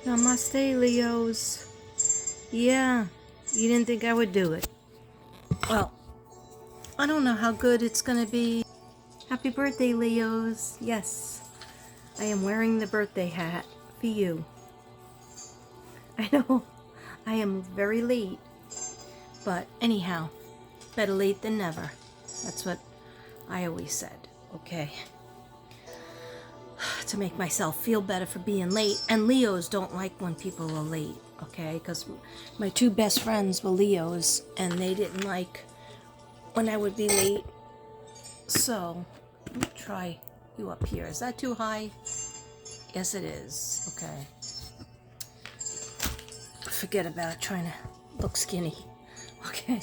Namaste, Leos. Yeah, you didn't think I would do it. Well, I don't know how good it's gonna be. Happy birthday, Leos. Yes, I am wearing the birthday hat for you. I know I am very late, but anyhow, better late than never. That's what I always said, okay? To make myself feel better for being late. And Leos don't like when people are late, okay? Because my two best friends were Leos, and they didn't like when I would be late. So, let me try you up here. Is that too high? Yes, it is. Okay. Forget about trying to look skinny. Okay.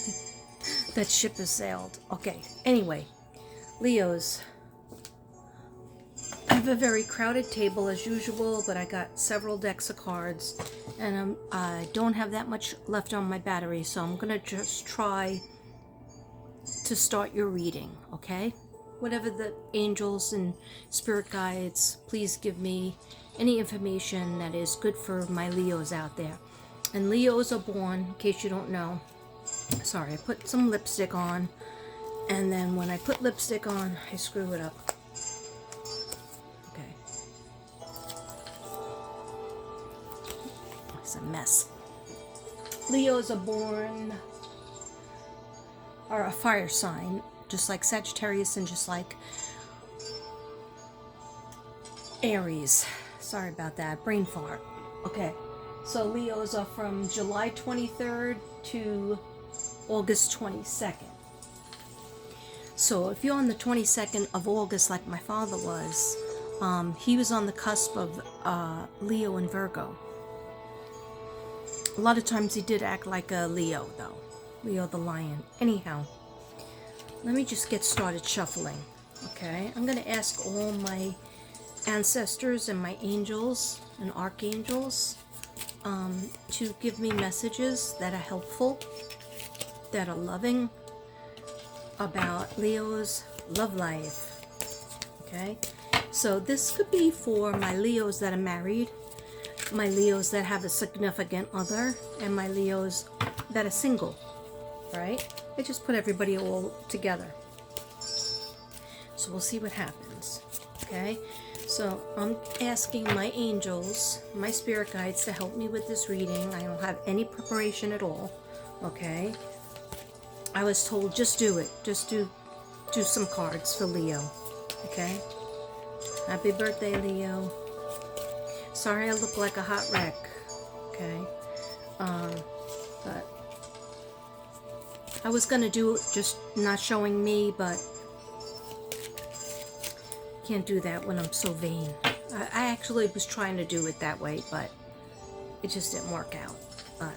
That ship has sailed. Okay. Anyway, Leos. I have a very crowded table as usual, but I got several decks of cards, and I don't have that much left on my battery, so I'm gonna just try to start your reading, okay? Whatever the angels and spirit guides, please give me any information that is good for my Leos out there. And Leos are born, in case you don't know. Sorry, I put some lipstick on, and then when I put lipstick on, I screw it up. Okay. It's a mess. Leos are born, are a fire sign, just like Sagittarius and just like Aries. Sorry about that, brain fart. Okay, so Leos are from July 23rd to August 22nd. So if you're on the 22nd of August like my father was, he was on the cusp of Leo and Virgo. A lot of times he did act like a Leo though. Leo the lion. Anyhow, let me just get started shuffling. Okay, I'm going to ask all my ancestors and my angels and archangels to give me messages that are helpful, that are loving, about Leo's love life. Okay, so this could be for my Leos that are married, my Leos that have a significant other, and my Leos that are single. Right? I just put everybody all together. So we'll see what happens. Okay? So I'm asking my angels, my spirit guides to help me with this reading. I don't have any preparation at all. Okay? I was told just do it. Just do some cards for Leo. Okay? Happy birthday, Leo. Sorry I look like a hot wreck. Okay? But I was gonna do it just not showing me, but can't do that when I'm so vain. I actually was trying to do it that way, but it just didn't work out. But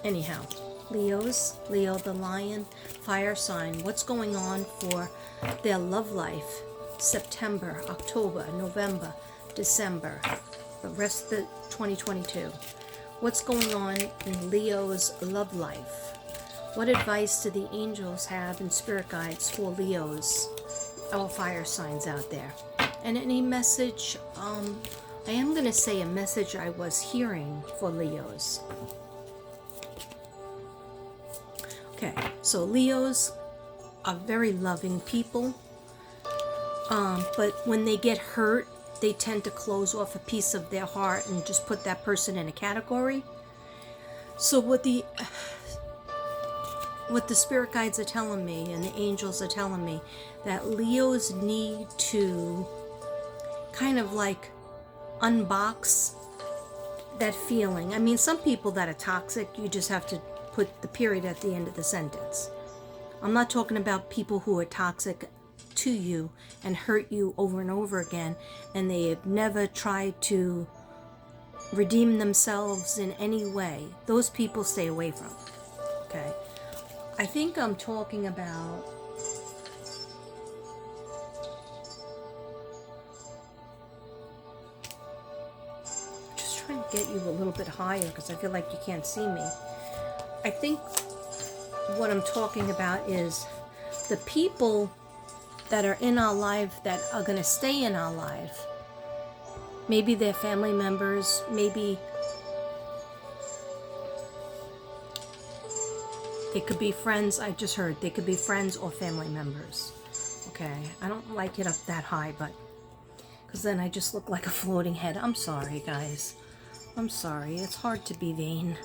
anyhow, Leos, Leo the lion, fire sign, what's going on for their love life? September, October, November, December, the rest of the 2022. What's going on in Leo's love life? What advice do the angels have and spirit guides for Leos, all fire signs out there? And any message, I am going to say a message I was hearing for Leos. Okay, so Leos are very loving people, but when they get hurt, they tend to close off a piece of their heart and just put that person in a category. So what the spirit guides are telling me and the angels are telling me, that Leos need to kind of like unbox that feeling. I mean, some people that are toxic, you just have to put the period at the end of the sentence. I'm not talking about people who are toxic to you and hurt you over and over again, and they have never tried to redeem themselves in any way. Those people stay away from. Okay? I think I'm talking about just trying to get you a little bit higher because I feel like you can't see me. I think what I'm talking about is the people that are in our life that are going to stay in our life. Maybe they're family members, maybe It could be friends. I just heard they could be friends or family members. Okay, I don't like it up that high, but because then I just look like a floating head. I'm sorry, guys. I'm sorry. It's hard to be vain.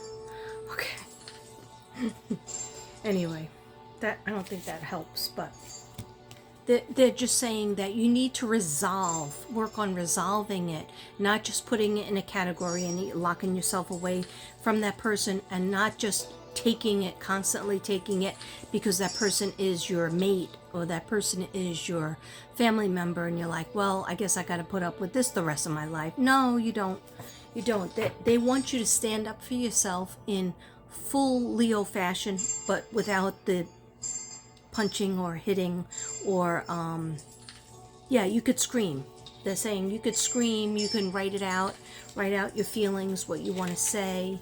Okay. Anyway, that I don't think that helps, but they're just saying that you need to work on resolving it, not just putting it in a category and locking yourself away from that person, and not just constantly taking it because that person is your mate or that person is your family member, and you're like, well, I guess I got to put up with this the rest of my life. No, you don't. You don't. They want you to stand up for yourself in full Leo fashion, but without the punching or hitting or yeah, you could scream. They're saying you could scream, you can write out your feelings, what you want to say,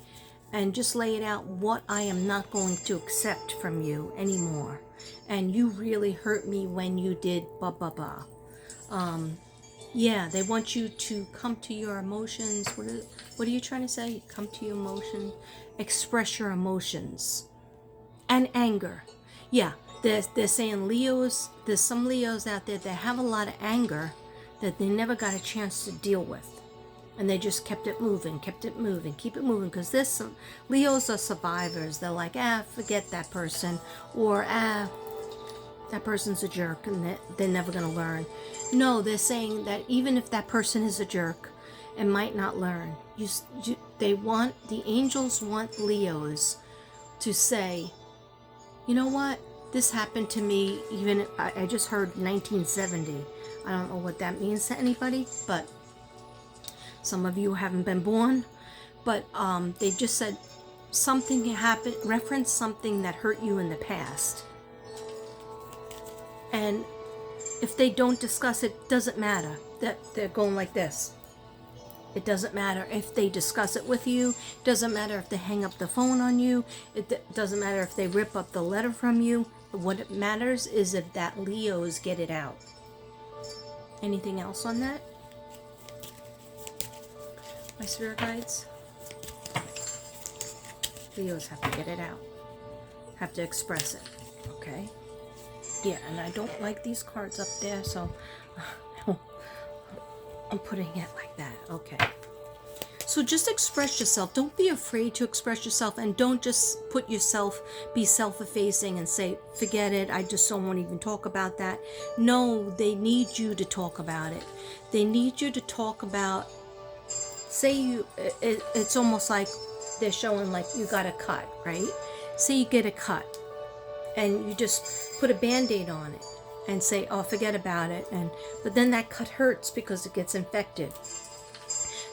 and just lay it out. What I am not going to accept from you anymore, and you really hurt me when you did blah blah blah. Yeah, they want you to come to your emotions. What are you trying to say? Come to your emotions, express your emotions and anger. Yeah, they're saying there's some Leos out there that have a lot of anger that they never got a chance to deal with. And they just kept it moving, keep it moving. Because there's some Leos are survivors. They're like, forget that person. Or, that person's a jerk and they're never going to learn. No, they're saying that even if that person is a jerk and might not learn, the angels want Leos to say, you know what? This happened to me even, I just heard 1970. I don't know what that means to anybody, but some of you haven't been born. But they just said something happened, reference something that hurt you in the past. And if they don't discuss it, doesn't matter. That they're going like this. It doesn't matter if they discuss it with you. It doesn't matter if they hang up the phone on you. It doesn't matter if they rip up the letter from you. What it matters is if that Leos get it out. Anything else on that? My spirit guides? Leos have to get it out. Have to express it. Okay? Yeah, and I don't like these cards up there, so I'm putting it like that. Okay. So just express yourself. Don't be afraid to express yourself, and don't just be self-effacing and say, forget it, I just don't want to even talk about that. No, they need you to talk about it. They need you to talk about, it's almost like they're showing like you got a cut, right? Say you get a cut and you just put a band-aid on it and say, oh, forget about it. But then that cut hurts because it gets infected.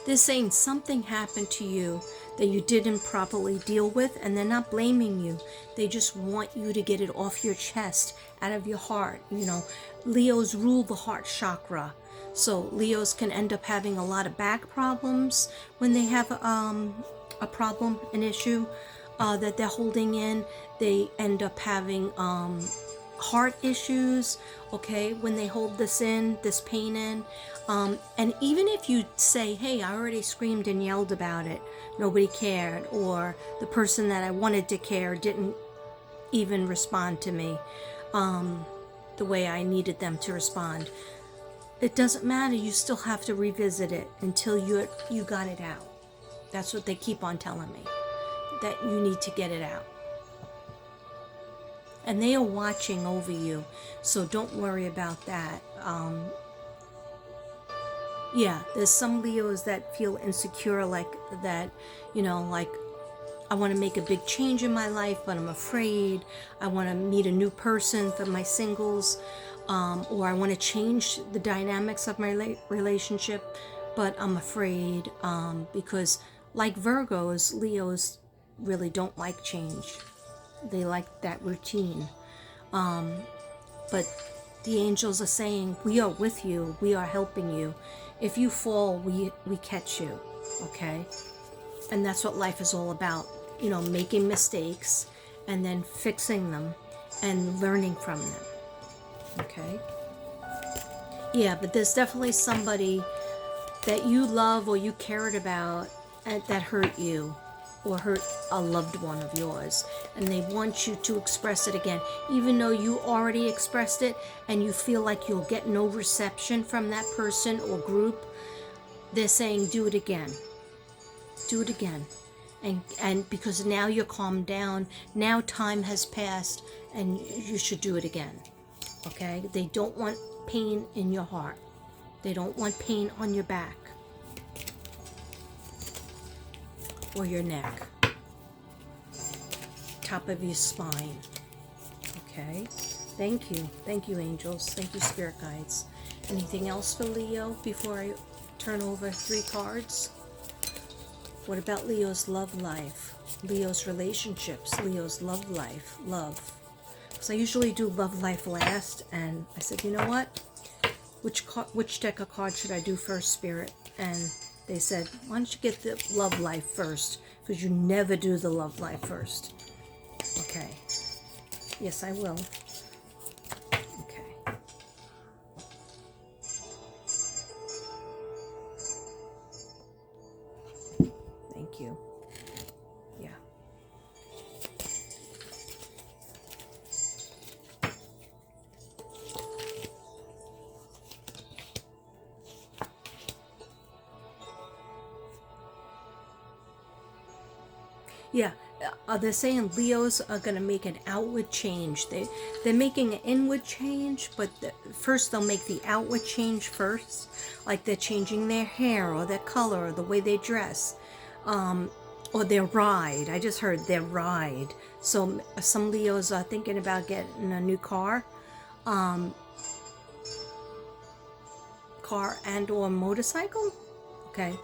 They're saying something happened to you that you didn't properly deal with, and they're not blaming you. They just want you to get it off your chest, out of your heart. You know, Leos rule the heart chakra. So Leos can end up having a lot of back problems when they have a problem, an issue that they're holding in. They end up having heart issues, okay, when they hold this pain in. And even if you say, hey, I already screamed and yelled about it, nobody cared, or the person that I wanted to care didn't even respond to me the way I needed them to respond. It doesn't matter. You still have to revisit it until you got it out. That's what they keep on telling me, that you need to get it out. And they are watching over you, so don't worry about that. Yeah, there's some Leos that feel insecure, like that, you know, like, I want to make a big change in my life, but I'm afraid. I want to meet a new person for my singles, or I want to change the dynamics of my relationship, but I'm afraid, because like Virgos, Leos really don't like change. They like that routine. But the angels are saying, we are with you. We are helping you. If you fall, we catch you. Okay? And that's what life is all about. You know, making mistakes and then fixing them and learning from them. Okay? Yeah, but there's definitely somebody that you love or you cared about that hurt you. or hurt a loved one of yours, and they want you to express it again, even though you already expressed it and you feel like you'll get no reception from that person or group. They're saying do it again, do it again, and because now you're calmed down, now time has passed, and you should do it again. Okay, they don't want pain in your heart, they don't want pain on your back or your neck, top of your spine. Okay, thank you angels, thank you spirit guides. Anything else for Leo before I turn over 3 cards? What about Leo's love life, Leo's relationships, Leo's love life, love? Because I usually do love life last, and I said, you know what, which deck of cards should I do first, Spirit? And they said, why don't you get the love life first, because you never do the love life first. Okay, yes I will. Okay, thank you. Yeah. Yeah, they're saying Leos are going to make an outward change. They're making an inward change, but first they'll make the outward change first. Like they're changing their hair or their color or the way they dress. Or their ride. I just heard their ride. So some Leos are thinking about getting a new car. Car and or motorcycle. Okay.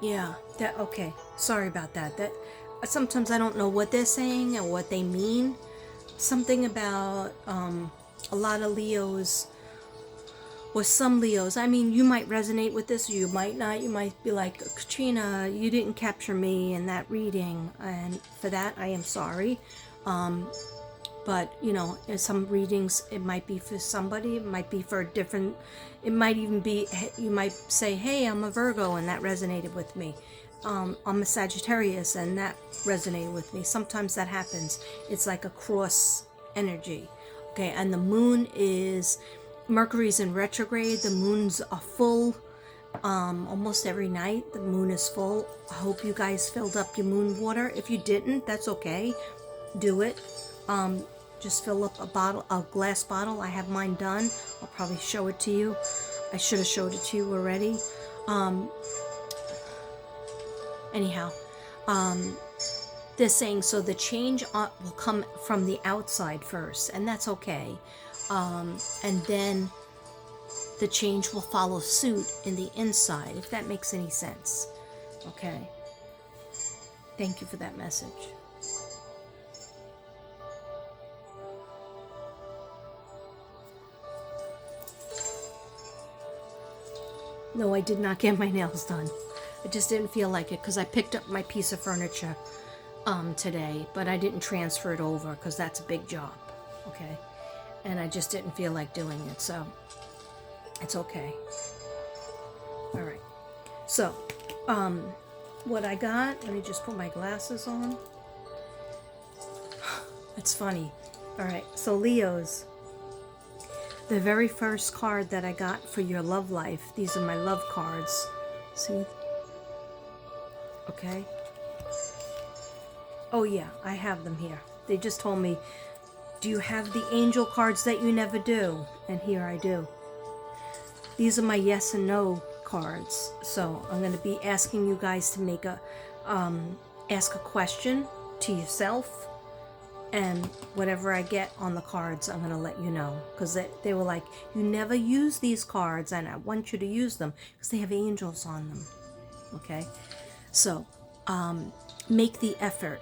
Yeah, that okay. Sorry about that. That sometimes I don't know what they're saying or what they mean. Something about a lot of Leos or some Leos. I mean, you might resonate with this, or you might not. You might be like, Katrina, you didn't capture me in that reading, and for that I am sorry. But you know, in some readings it might be for somebody, it might be for a different, it might even be, you might say, hey, I'm a Virgo and that resonated with me. I'm a Sagittarius and that resonated with me. Sometimes that happens. It's like a cross energy. Okay, and the moon is, Mercury's in retrograde, the moon's a full, almost every night the moon is full. I hope you guys filled up your moon water. If you didn't, that's okay, do it. Just fill up a glass bottle. I have mine done. I'll probably show it to you. I should have showed it to you already. Anyhow, they're saying so the change will come from the outside first, and that's okay. And then the change will follow suit in the inside, if that makes any sense. Okay. Thank you for that message. No, I did not get my nails done. I just didn't feel like it because I picked up my piece of furniture today, but I didn't transfer it over because that's a big job, okay? And I just didn't feel like doing it, so it's okay. All right. So, what I got, let me just put my glasses on. It's funny. All right, so Leos, the very first card that I got for your love life, these are my love cards. See? Okay. Oh yeah, I have them here. They just told me, do you have the angel cards that you never do? And here I do. These are my yes and no cards. So I'm going to be asking you guys to make ask a question to yourself. And whatever I get on the cards, I'm going to let you know. Because they were like, you never use these cards, and I want you to use them. Because they have angels on them. Okay? So, make the effort.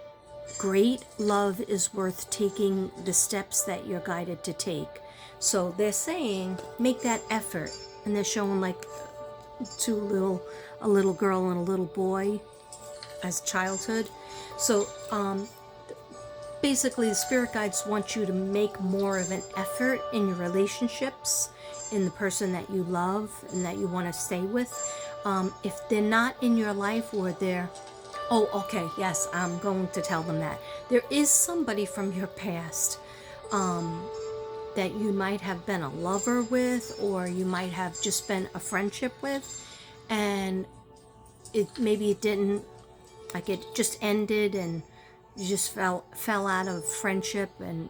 Great love is worth taking the steps that you're guided to take. So they're saying, make that effort. And they're showing like a little girl and a little boy as childhood. So, basically the spirit guides want you to make more of an effort in your relationships, in the person that you love and that you want to stay with. If they're not in your life, or they're, oh, okay, yes, I'm going to tell them that there is somebody from your past that you might have been a lover with, or you might have just been a friendship with, and maybe it didn't, like, it just ended and you just fell out of friendship, and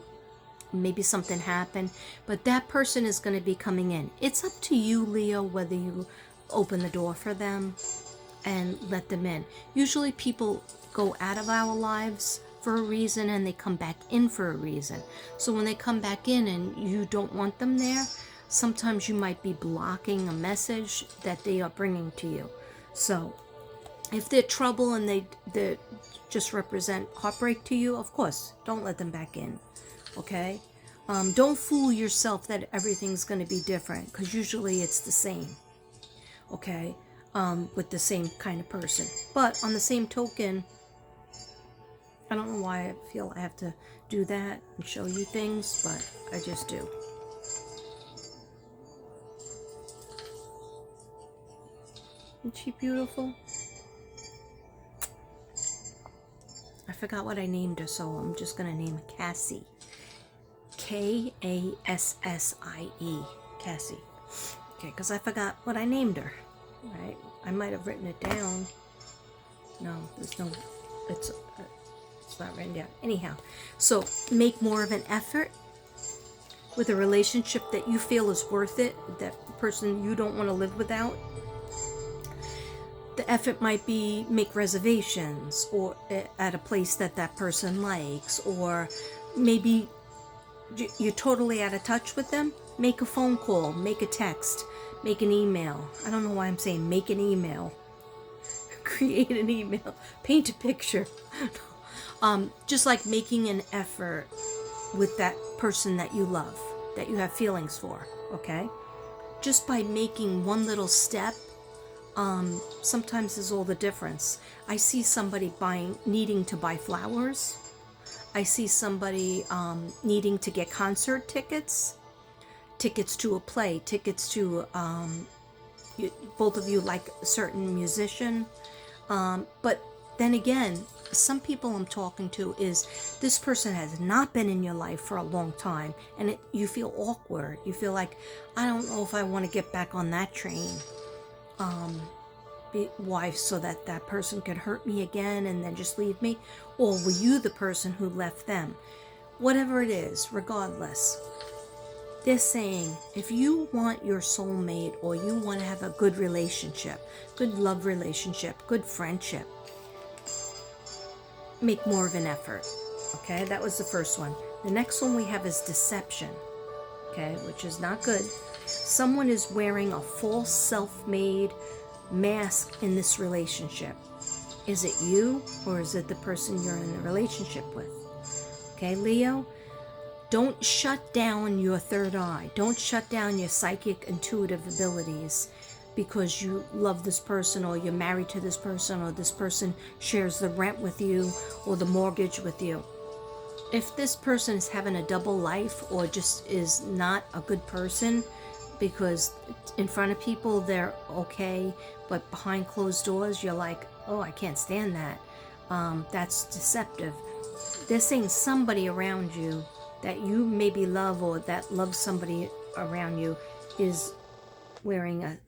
maybe something happened, but that person is going to be coming in. It's up to you, Leo, whether you open the door for them and let them in. Usually people go out of our lives for a reason, and they come back in for a reason. So when they come back in and you don't want them there, sometimes you might be blocking a message that they are bringing to you. So if they're trouble and they just represent heartbreak to you, of course, don't let them back in. Okay? Don't fool yourself that everything's going to be different, because usually it's the same. Okay? With the same kind of person. But on the same token, I don't know why I feel I have to do that and show you things, but I just do. Isn't she beautiful? I forgot what I named her, so I'm just going to name her Cassie. Kassie. Cassie. Okay, because I forgot what I named her. Right? I might have written it down. No, there's no... It's not written down. Anyhow, so make more of an effort with a relationship that you feel is worth it, that person you don't want to live without. The effort might be make reservations, or at a place that that person likes, or maybe you're totally out of touch with them. Make a phone call, make a text, make an email. I don't know why I'm saying make an email. Create an email, paint a picture. Just like making an effort with that person that you love, that you have feelings for, okay? Just by making one little step, sometimes is all the difference. I see somebody needing to buy flowers. I see somebody needing to get concert tickets to a play, tickets to, both of you like a certain musician. But then again, some people I'm talking to is this person has not been in your life for a long time, and you feel awkward. You feel like, I don't know if I want to get back on that train. Why? So that person could hurt me again and then just leave me? Or were you the person who left them? Whatever it is, regardless, they're saying if you want your soulmate, or you want to have a good relationship, good love relationship, good friendship, make more of an effort. Okay, that was the first one. The next one we have is deception. Okay, which is not good. Someone is wearing a false self-made mask in this relationship. Is it you, or is it the person you're in a relationship with? Okay, Leo, don't shut down your third eye. Don't shut down your psychic intuitive abilities because you love this person, or you're married to this person, or this person shares the rent with you or the mortgage with you. If this person is having a double life, or just is not a good person, because in front of people they're okay, but behind closed doors you're like, oh, I can't stand that. That's deceptive. They're saying somebody around you that you maybe love, or that loves somebody around you, is wearing a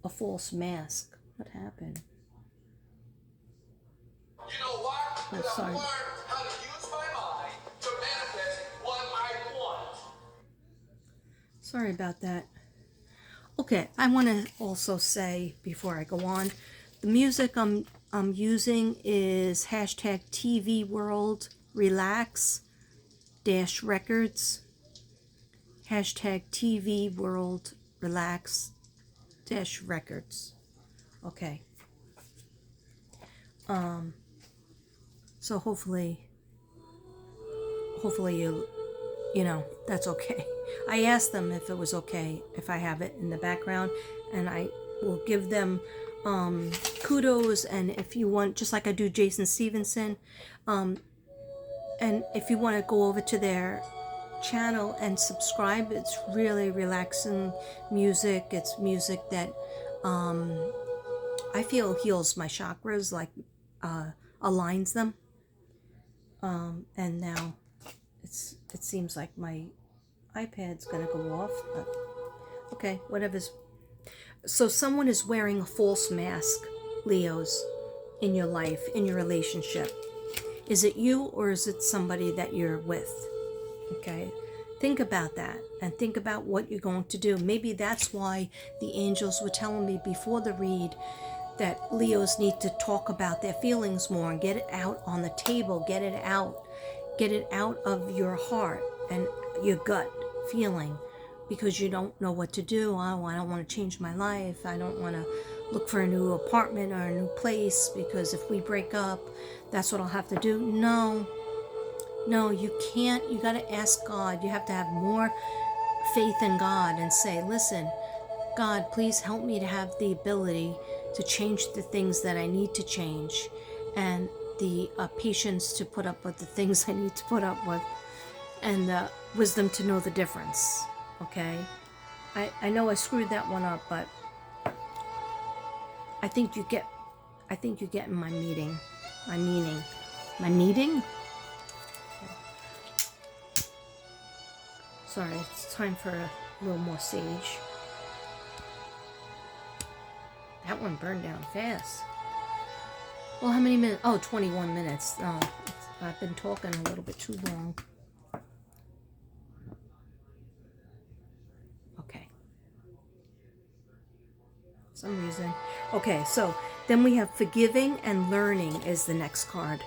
false mask. What happened? You know what? Oh, sorry. I've learned how to use my mind to manifest what I want. Sorry about that. Okay, I want to also say before I go on, the music I'm using is hashtag TV World Relax dash records. Hashtag TV World Relax dash records. Okay. So hopefully you know, that's okay. I asked them if it was okay if I have it in the background, and I will give them kudos. And if you want, just like I do Jason Stevenson, And if you want to go over to their channel and subscribe, it's really relaxing music. It's music that I feel heals my chakras, like aligns them. And now it seems like my iPad's gonna go off, but okay, whatever's. So someone is wearing a false mask, Leos, in your life, in your relationship. Is it you or is it somebody that you're with? Okay, think about that and think about what you're going to do. Maybe that's why the angels were telling me before the read that Leos need to talk about their feelings more and get it out on the table, get it out of your heart and your gut feeling, because you don't know what to do. Oh, I don't want to change my life. I don't want to look for a new apartment or a new place, because if we break up, that's what I'll have to do. No, you can't. You got to ask God. You have to have more faith in God and say, listen, God, please help me to have the ability to change the things that I need to change, and the patience to put up with the things I need to put up with, and the wisdom to know the difference. Okay? I know I screwed that one up, but I think you get in my meaning. My meeting? Sorry, it's time for a little more sage. That one burned down fast. Well, how many minutes? Oh, 21 minutes. Oh, I've been talking a little bit too long. Okay. For some reason. Okay, so then we have forgiving and learning is the next card.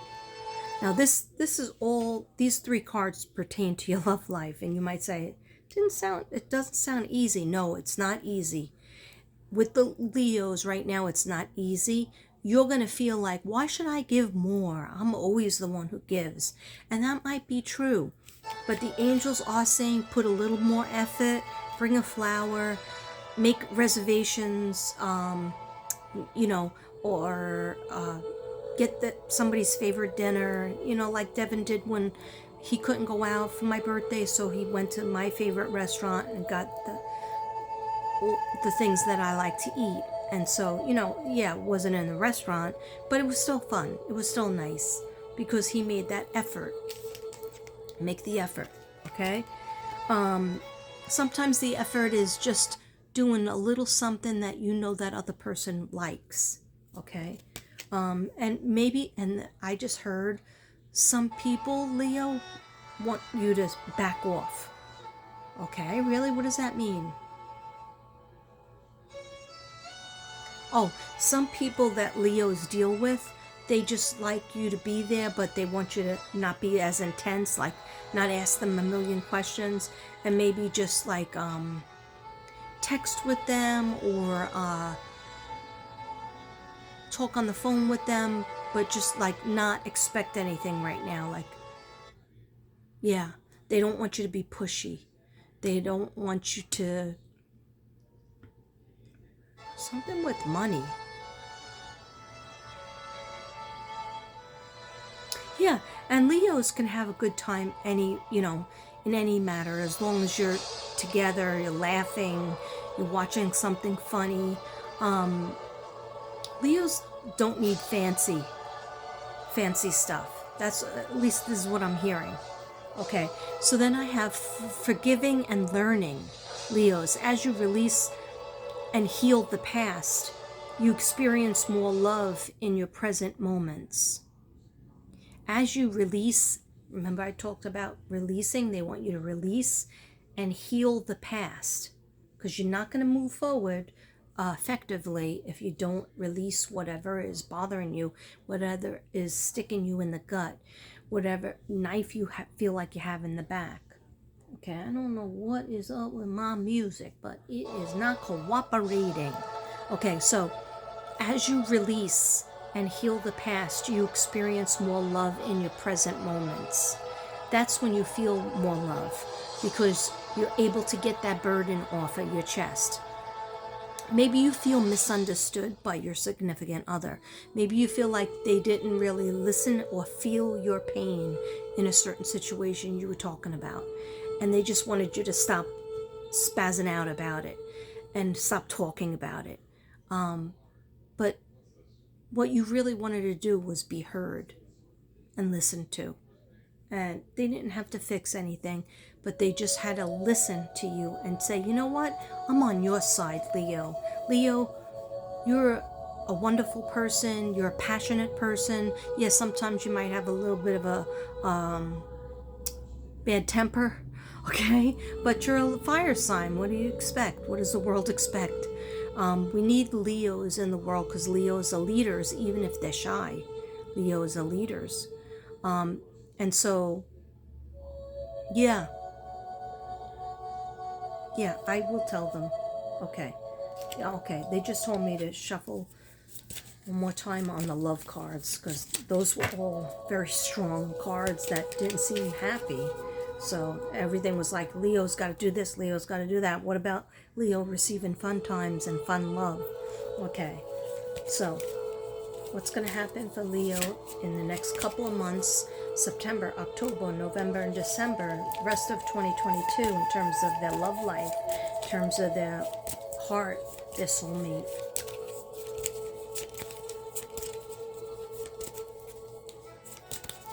Now this is all, these three cards pertain to your love life, and you might say it doesn't sound easy. No, it's not easy. With the Leos right now, it's not easy. You're going to feel like, why should I give more? I'm always the one who gives. And that might be true. But the angels are saying put a little more effort, bring a flower, make reservations, or get somebody's favorite dinner, like Devin did when he couldn't go out for my birthday, so he went to my favorite restaurant and got the things that I like to eat. And so, it wasn't in the restaurant, but it was still fun. It was still nice because he made that effort. Make the effort, okay? Sometimes the effort is just doing a little something that that other person likes, okay? And I just heard some people, Leo, want you to back off. Okay, really? What does that mean? Oh, some people that Leos deal with, they just like you to be there, but they want you to not be as intense, like not ask them a million questions, and maybe just like text with them or talk on the phone with them, but just like not expect anything right now. Like, yeah, they don't want you to be pushy. They don't want you to... Something with money. Yeah, and Leos can have a good time in any matter, as long as you're together, you're laughing, you're watching something funny. Leos don't need fancy stuff. That's, at least this is what I'm hearing. Okay, so then I have forgiving and learning. Leos, as you release and heal the past, you experience more love in your present moments. As you release, remember I talked about releasing, they want you to release and heal the past, because you're not going to move forward effectively if you don't release whatever is bothering you, whatever is sticking you in the gut, whatever knife you feel like you have in the back. Okay, I don't know what is up with my music, but it is not cooperating. Okay, so as you release and heal the past, you experience more love in your present moments. That's when you feel more love, because you're able to get that burden off of your chest. Maybe you feel misunderstood by your significant other. Maybe you feel like they didn't really listen or feel your pain in a certain situation you were talking about. And they just wanted you to stop spazzing out about it and stop talking about it. But what you really wanted to do was be heard and listened to. And they didn't have to fix anything, but they just had to listen to you and say, you know what? I'm on your side, Leo. Leo, you're a wonderful person. You're a passionate person. Yes, sometimes you might have a little bit of a bad temper, okay? But you're a fire sign. What do you expect? What does the world expect? We need Leos in the world because Leos are leaders, even if they're shy. Leos are leaders. And so, yeah, I will tell them. Okay. Yeah, okay. They just told me to shuffle one more time on the love cards because those were all very strong cards that didn't seem happy. So everything was like, Leo's got to do this, Leo's got to do that. What about Leo receiving fun times and fun love? Okay. So what's going to happen for Leo in the next couple of months, September, October, November, and December, rest of 2022, in terms of their love life, in terms of their heart, their soulmate.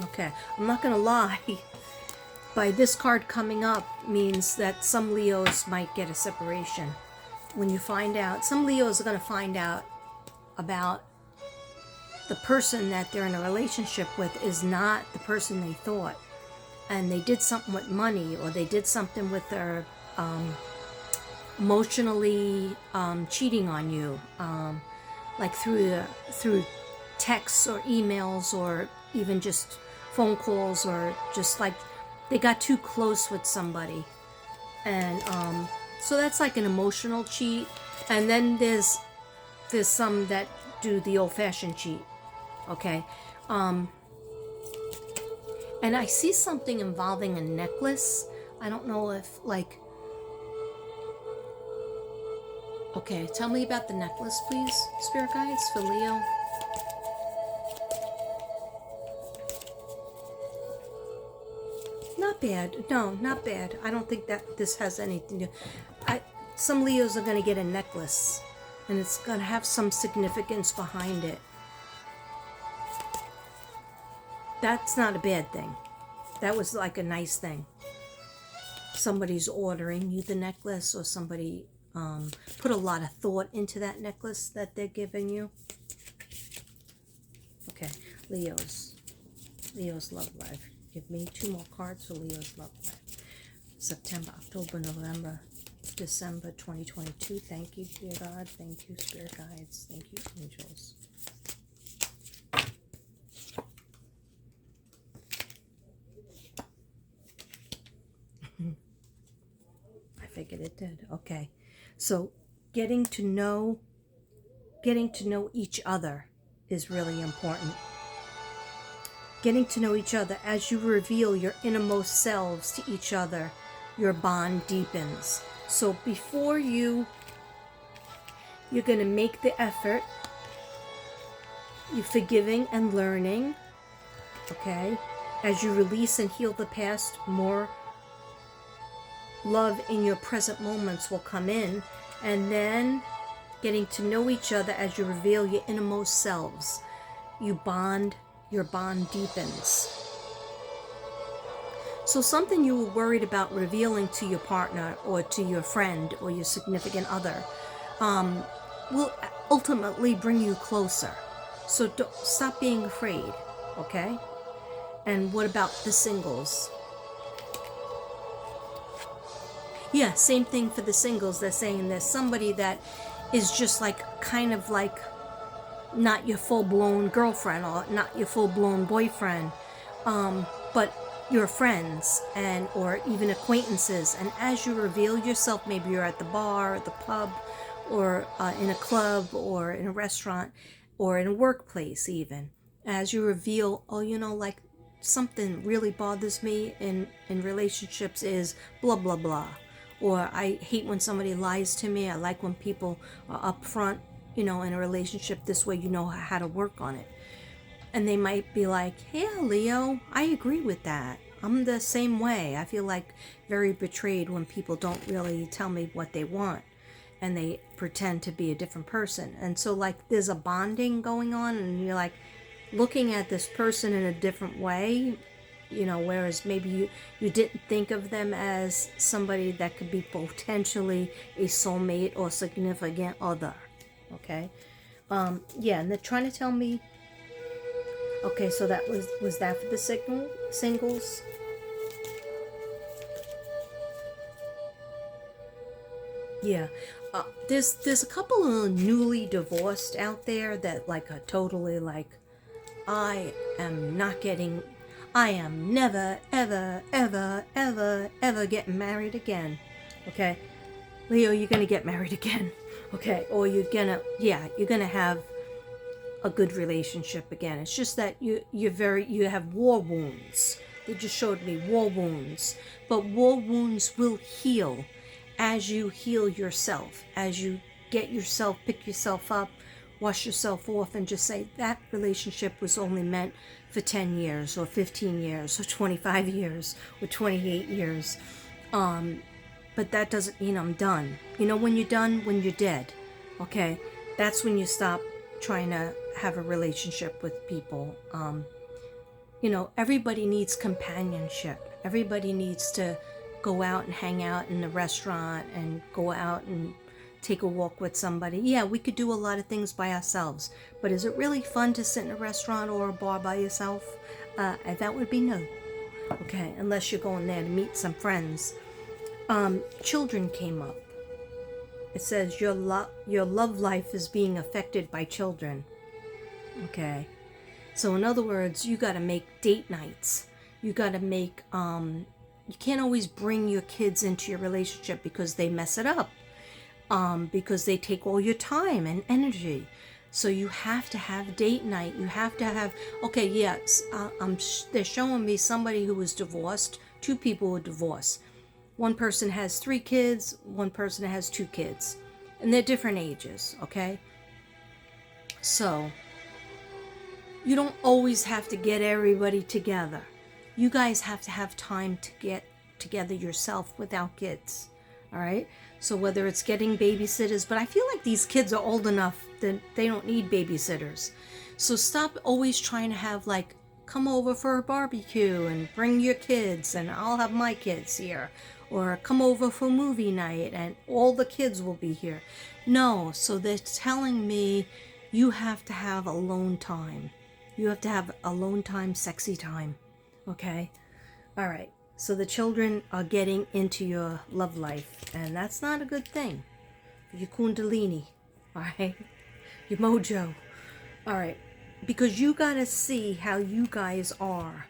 Okay, I'm not going to lie. By this card coming up means that some Leos might get a separation. When you find out, some Leos are going to find out about the person that they're in a relationship with is not the person they thought. And they did something with money, or they did something with their emotionally cheating on you, like through texts or emails or even just phone calls, or just like they got too close with somebody. And so that's like an emotional cheat. And then there's some that do the old-fashioned cheat. Okay. And I see something involving a necklace. I don't know if, like... Okay, tell me about the necklace, please, Spirit Guides, for Leo. Not bad. No, not bad. I don't think that this has anything to... Some Leos are going to get a necklace, and it's going to have some significance behind it. That's not a bad thing. That was like a nice thing. Somebody's ordering you the necklace, or somebody put a lot of thought into that necklace that they're giving you. Okay, Leo's love life. Give me 2 more cards for Leo's love life. September, October, November, December 2022. Thank you, dear God. Thank you, Spirit Guides. Thank you, angels. I figured it did. Okay. So getting to know each other is really important. Getting to know each other as you reveal your innermost selves to each other, your bond deepens. So before you're going to make the effort, you're forgiving and learning, okay? As you release and heal the past, more love in your present moments will come in. And then getting to know each other as you reveal your innermost selves. Your bond deepens. So something you were worried about revealing to your partner or to your friend or your significant other will ultimately bring you closer. So stop being afraid, okay? And what about the singles? Yeah, same thing for the singles. They're saying there's somebody that is just like, kind of like, not your full-blown girlfriend or not your full-blown boyfriend, but your friends and or even acquaintances. And as you reveal yourself, maybe you're at the bar, or the pub, or in a club, or in a restaurant, or in a workplace even. As you reveal, oh, you know, like, something really bothers me in relationships is blah, blah, blah. Or I hate when somebody lies to me. I like when people are upfront, in a relationship. This way you know how to work on it. And they might be like, yeah, Leo, I agree with that. I'm the same way. I feel like very betrayed when people don't really tell me what they want and they pretend to be a different person. And so, like, there's a bonding going on, and you're like looking at this person in a different way, whereas maybe you didn't think of them as somebody that could be potentially a soulmate or significant other. Okay? Yeah, and they're trying to tell me. Okay, so that was that for the singles? Yeah. There's a couple of newly divorced out there that like are totally like, I am not getting, I am never ever ever ever ever getting married again. Okay, Leo, you're gonna get married again. Okay, or you're gonna have a good relationship again. It's just that you have war wounds. They just showed me war wounds. But war wounds will heal as you heal yourself, as you pick yourself up, wash yourself off, and just say that relationship was only meant for 10 years or 15 years or 25 years or 28 years. But that doesn't mean I'm done. When you're done, when you're dead. Okay? That's when you stop trying to have a relationship with people. Everybody needs companionship. Everybody needs to go out and hang out in the restaurant and go out and take a walk with somebody. Yeah, we could do a lot of things by ourselves, but is it really fun to sit in a restaurant or a bar by yourself? That would be no. Okay, unless you're going there to meet some friends. Children came up. It says your love life is being affected by children. Okay. So in other words, you got to make date nights. You got to make you can't always bring your kids into your relationship because they mess it up. Because they take all your time and energy. So you have to have date night. You have to have, okay, yes, they're showing me somebody who was divorced, two people were divorced. One person has 3 kids, one person has 2 kids. And they're different ages, okay? So, you don't always have to get everybody together. You guys have to have time to get together yourself without kids, all right? So whether it's getting babysitters, but I feel like these kids are old enough that they don't need babysitters. So stop always trying to have like, come over for a barbecue and bring your kids and I'll have my kids here. Or come over for movie night and all the kids will be here. No, so they're telling me you have to have alone time. You have to have alone time, sexy time. Okay? All right. So the children are getting into your love life, and that's not a good thing. Your kundalini, all right? Your mojo, all right? Because you got to see how you guys are.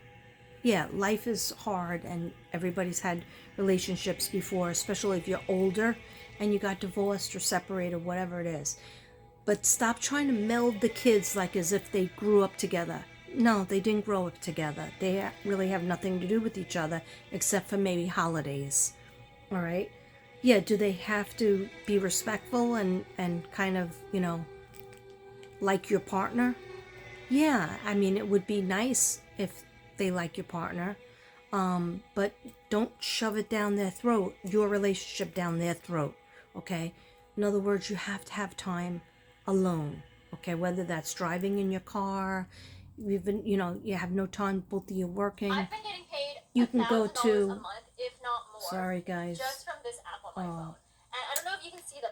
Yeah, life is hard, and everybody's had relationships before, especially if you're older and you got divorced or separated, whatever it is. But stop trying to meld the kids like as if they grew up together. No, they didn't grow up together. They really have nothing to do with each other except for maybe holidays. All right? Yeah, do they have to be respectful and kind of, like your partner? Yeah, I mean, it would be nice if they like your partner. But don't shove it down their throat, your relationship down their throat, okay? In other words, you have to have time alone, okay? Whether that's driving in your car, even, you have no time, both of you working. I've been getting paid You can go $1,000 to, a month, if not more. sorry guys, just from this app on my phone. And I don't know if you can see the.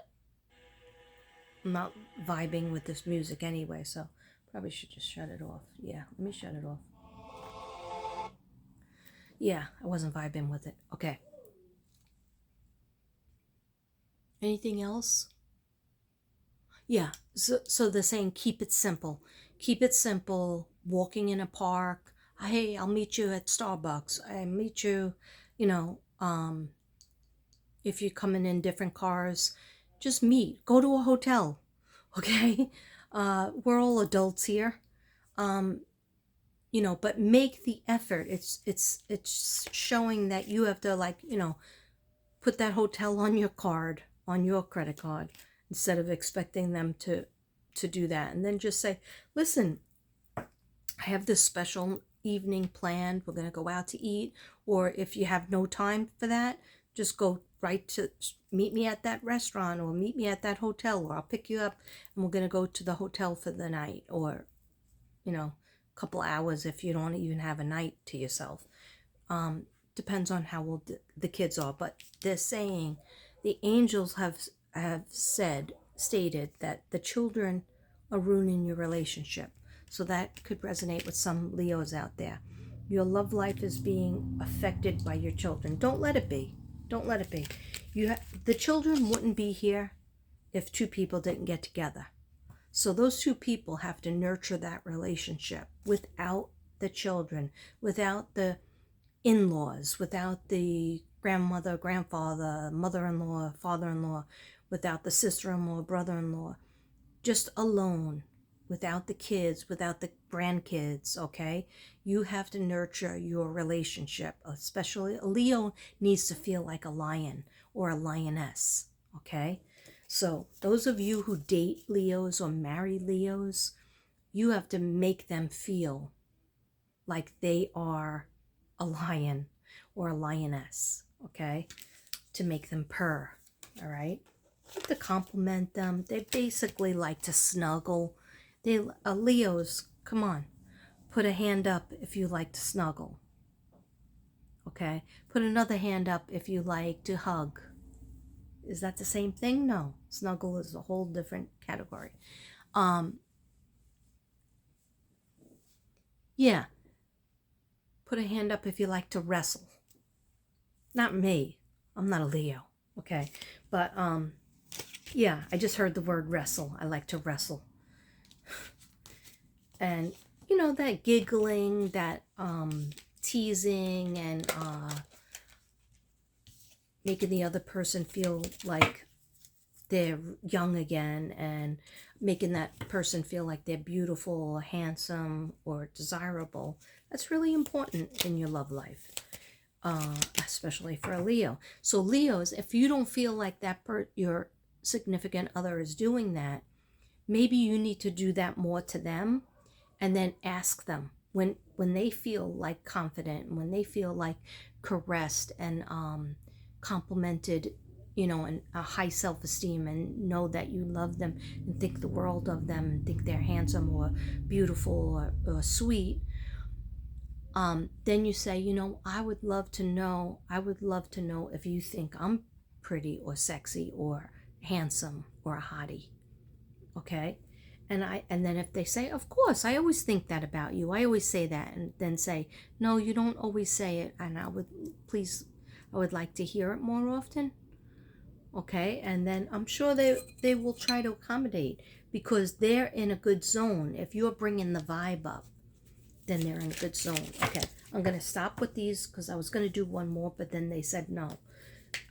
I'm not vibing with this music anyway, so probably should just shut it off. Yeah, let me shut it off. Yeah, I wasn't vibing with it. Okay. Anything else? Yeah, so they're saying keep it simple. Keep it simple, walking in a park. Hey, I'll meet you at Starbucks. I meet you, you know, if you're coming in different cars, just meet. Go to a hotel, okay? We're all adults here. But make the effort. It's showing that you have to put that hotel on your card, on your credit card, instead of expecting them to do that. And then just say, listen, I have this special evening planned. We're going to go out to eat. Or if you have no time for that, just go right to meet me at that restaurant or meet me at that hotel, or I'll pick you up and we're going to go to the hotel for the night, or, you know, a couple hours if you don't even have a night to yourself. Depends on how old the kids are, but they're saying the angels have stated that the children are ruining your relationship. So that could resonate with some Leos out there. Your love life is being affected by your children. Don't let it be. Don't let it be. The children wouldn't be here if two people didn't get together. So those two people have to nurture that relationship. Without the children, without the in-laws, without the grandmother, grandfather, mother-in-law, father-in-law, without the sister-in-law, brother-in-law, just alone, without the kids, without the grandkids, okay? You have to nurture your relationship. Especially a Leo needs to feel like a lion or a lioness, okay? So those of you who date Leos or marry Leos, you have to make them feel like they are a lion or a lioness, okay? To make them purr, all right? To compliment them. They basically like to snuggle. Leos, come on, put a hand up if you like to snuggle, okay? Put another hand up if you like to hug. Is that the same thing? No, snuggle is a whole different category. Yeah, put a hand up if you like to wrestle. Not me, I'm not a Leo, okay? But yeah, I just heard the word wrestle. I like to wrestle. And, you know, that giggling, that teasing, and making the other person feel like they're young again, and making that person feel like they're beautiful or handsome or desirable. That's really important in your love life, especially for a Leo. So Leos, if you don't feel like your significant other is doing that, maybe you need to do that more to them, and then ask them when they feel like confident, when they feel like caressed and complimented, you know, and a high self-esteem, and know that you love them and think the world of them and think they're handsome or beautiful or sweet, then you say, you know, I would love to know if you think I'm pretty or sexy or handsome or a hottie, okay? And then if they say, of course, I always think that about you, I always say that, and then say, no, you don't always say it, and I would like to hear it more often, okay? And then I'm sure they will try to accommodate, because they're in a good zone. If you're bringing the vibe up, then they're in a good zone. Okay, I'm going to stop with these because I was going to do one more, but then they said no.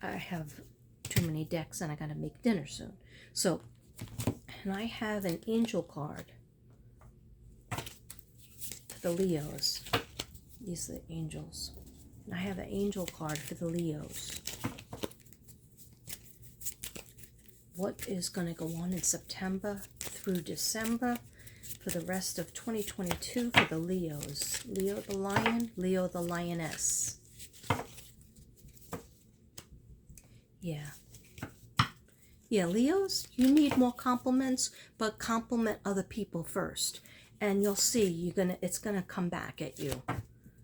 I have too many decks and I got to make dinner soon. So, and I have an angel card for the Leos. These are the angels. And I have an angel card for the Leos. What is going to go on in September through December for the rest of 2022 for the Leos? Leo the lion, Leo the lioness. Yeah, Leos, you need more compliments, but compliment other people first, and you'll see it's gonna come back at you,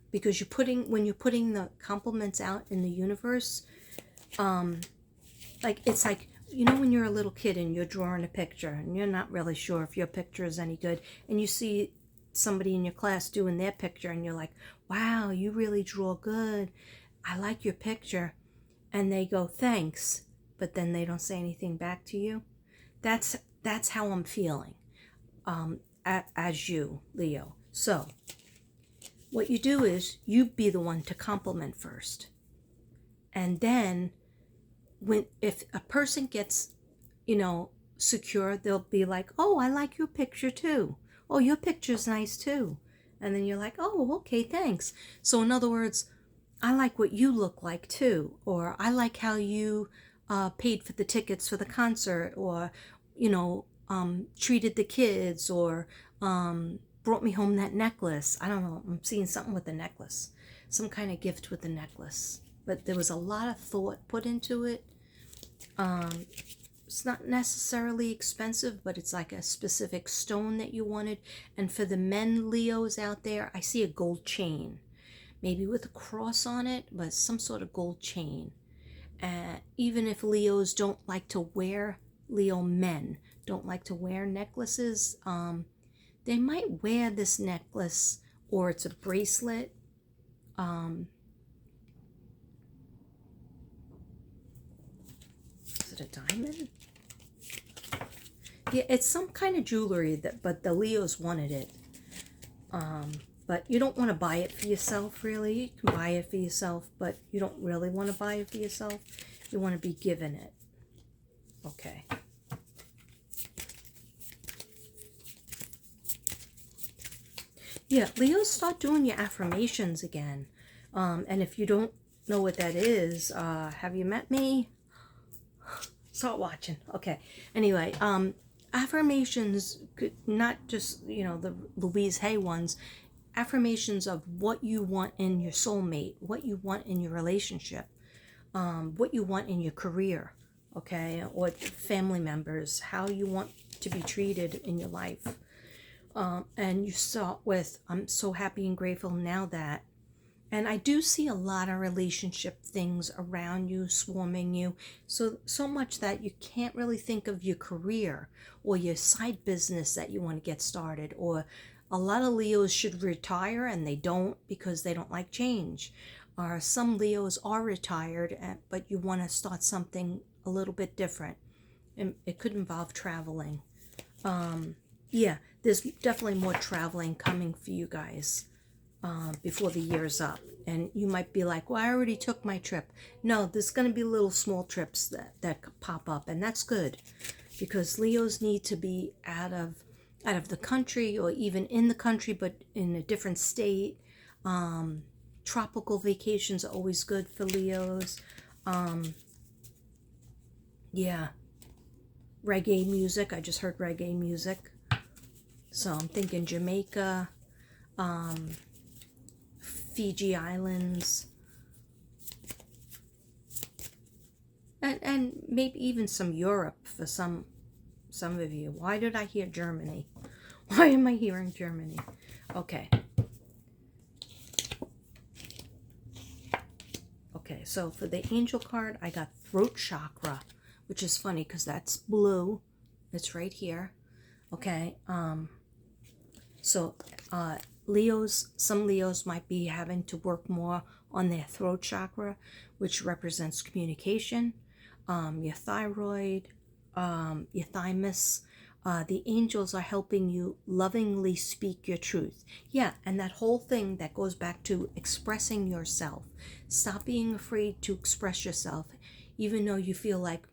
because when you're putting the compliments out in the universe, it's like, you know, when you're a little kid and you're drawing a picture and you're not really sure if your picture is any good, and you see somebody in your class doing their picture and you're like, wow, you really draw good, I like your picture, and they go, thanks, but then they don't say anything back to you. That's how I'm feeling as you, Leo. So what you do is you be the one to compliment first, and then if a person gets, you know, secure, they'll be like, oh, I like your picture too. Oh, your picture's nice too. And then you're like, oh, okay, thanks. So in other words, I like what you look like too, or I like how you paid for the tickets for the concert, or treated the kids, or brought me home that necklace. I don't know. I'm seeing something with the necklace, some kind of gift with the necklace. But there was a lot of thought put into it. It's not necessarily expensive, but it's like a specific stone that you wanted. And for the men Leos out there, I see a gold chain, maybe with a cross on it, but some sort of gold chain. Even if Leos don't like to wear, Leo men don't like to wear necklaces, they might wear this necklace, or it's a bracelet. Is it a diamond? Yeah, it's some kind of jewelry, but the Leos wanted it. But you don't want to buy it for yourself, really. You can buy it for yourself, but you don't really want to buy it for yourself. You want to be given it. Okay. Yeah, Leos, start doing your affirmations again. And if you don't know what that is, have you met me? Start watching. Okay. Anyway, affirmations, not just, the Louise Hay ones. Affirmations of what you want in your soulmate, what you want in your relationship, what you want in your career, okay, or family members, how you want to be treated in your life. And you start with, I'm so happy and grateful now that. And I do see a lot of relationship things around you, swarming you, so much that you can't really think of your career or your side business that you want to get started. Or a lot of Leos should retire and they don't because they don't like change. Or some Leos are retired, but you want to start something a little bit different. And it could involve traveling. Yeah, there's definitely more traveling coming for you guys. Before the year's up. And you might be like, well, I already took my trip. No, there's going to be little small trips that pop up, and that's good, because Leos need to be out of the country, or even in the country but in a different state. Tropical vacations are always good for Leos. Yeah, reggae music. I just heard reggae music, so I'm thinking Jamaica, Fiji Islands, and maybe even some Europe for some of you. Why did I hear Germany? Why am I hearing Germany? Okay. Okay, so for the angel card, I got throat chakra, which is funny because that's blue. It's right here. Okay. So some Leos might be having to work more on their throat chakra, which represents communication, your thyroid, your thymus. The angels are helping you lovingly speak your truth. Yeah, and that whole thing that goes back to expressing yourself. Stop being afraid to express yourself, even though you feel like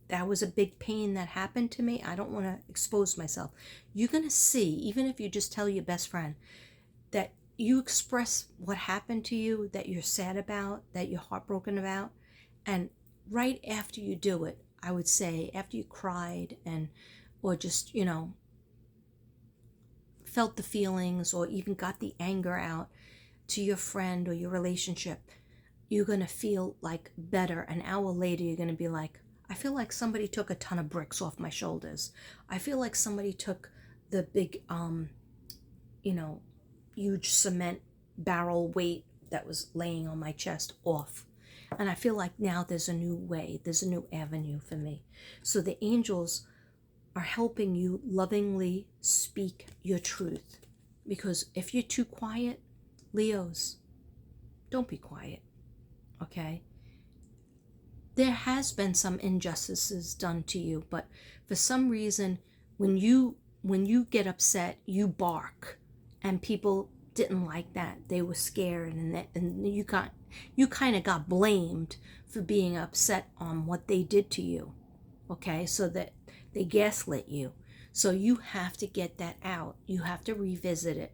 that was a big pain that happened to me. I don't want to expose myself. You're going to see, even if you just tell your best friend, that you express what happened to you, that you're sad about, that you're heartbroken about. And right after you do it, I would say, after you cried or just, felt the feelings, or even got the anger out to your friend or your relationship, you're going to feel like better. An hour later, you're going to be like, I feel like somebody took a ton of bricks off my shoulders. I feel like somebody took the big, huge cement barrel weight that was laying on my chest off. And I feel like now there's a new way, there's a new avenue for me. So the angels are helping you lovingly speak your truth. Because if you're too quiet, Leos, don't be quiet, okay? There has been some injustices done to you, but for some reason, when you get upset, you bark, and people didn't like that. They were scared, and you kind of got blamed for being upset on what they did to you. Okay, so that they gaslit you. So you have to get that out. You have to revisit it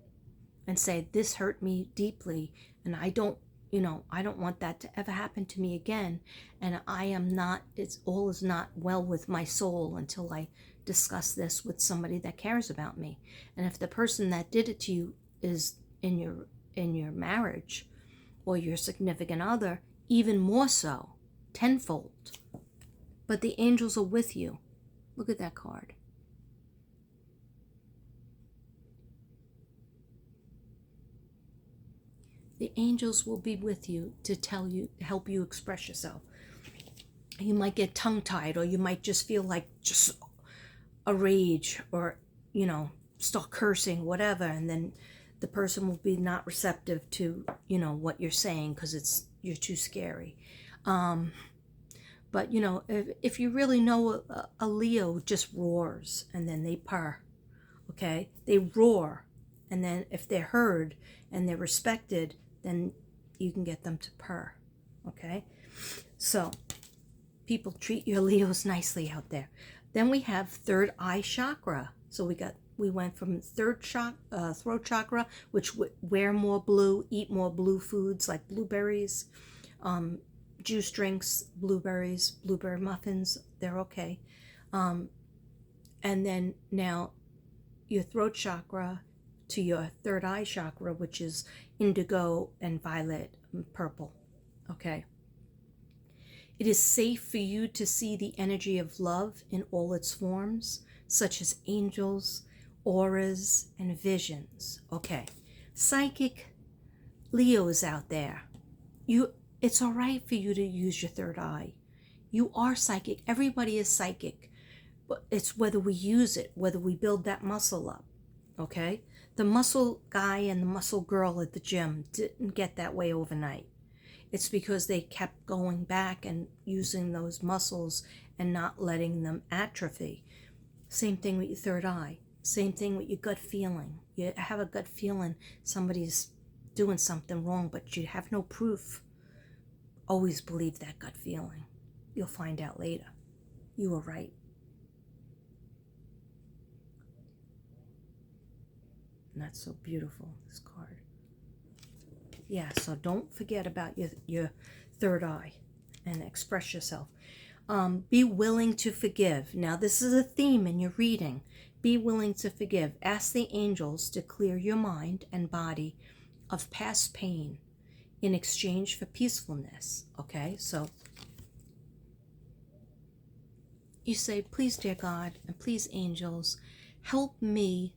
and say, this hurt me deeply, and I don't I don't want that to ever happen to me again. And I am not, all is not well with my soul until I discuss this with somebody that cares about me. And if the person that did it to you is in your marriage or your significant other, even more so, tenfold. But the angels are with you. Look at that card. The angels will be with you to help you express yourself. You might get tongue-tied, or you might just feel like just a rage, or, start cursing, whatever, and then the person will be not receptive to, what you're saying because you're too scary. But, if you really know a Leo just roars and then they purr, okay? They roar, and then if they're heard and they're respected, then you can get them to purr, okay? So people treat your Leos nicely out there. Then we have third eye chakra. So we went from throat chakra, which wear more blue, eat more blue foods like blueberries, juice drinks, blueberries, blueberry muffins, they're okay. And then now your throat chakra to your third eye chakra, which is indigo and violet and purple, okay? It is safe for you to see the energy of love in all its forms, such as angels, auras, and visions. Okay, psychic Leos out there, it's all right for you to use your third eye. You are psychic. Everybody is psychic, but it's whether we use it, whether we build that muscle up, okay? The muscle guy and the muscle girl at the gym didn't get that way overnight. It's because they kept going back and using those muscles and not letting them atrophy. Same thing with your third eye. Same thing with your gut feeling. You have a gut feeling somebody's doing something wrong, but you have no proof. Always believe that gut feeling. You'll find out later. You were right. And that's so beautiful, this card. Yeah, so don't forget about your third eye and express yourself. Be willing to forgive. Now, this is a theme in your reading. Be willing to forgive. Ask the angels to clear your mind and body of past pain in exchange for peacefulness. Okay, so you say, please, dear God, and please, angels, help me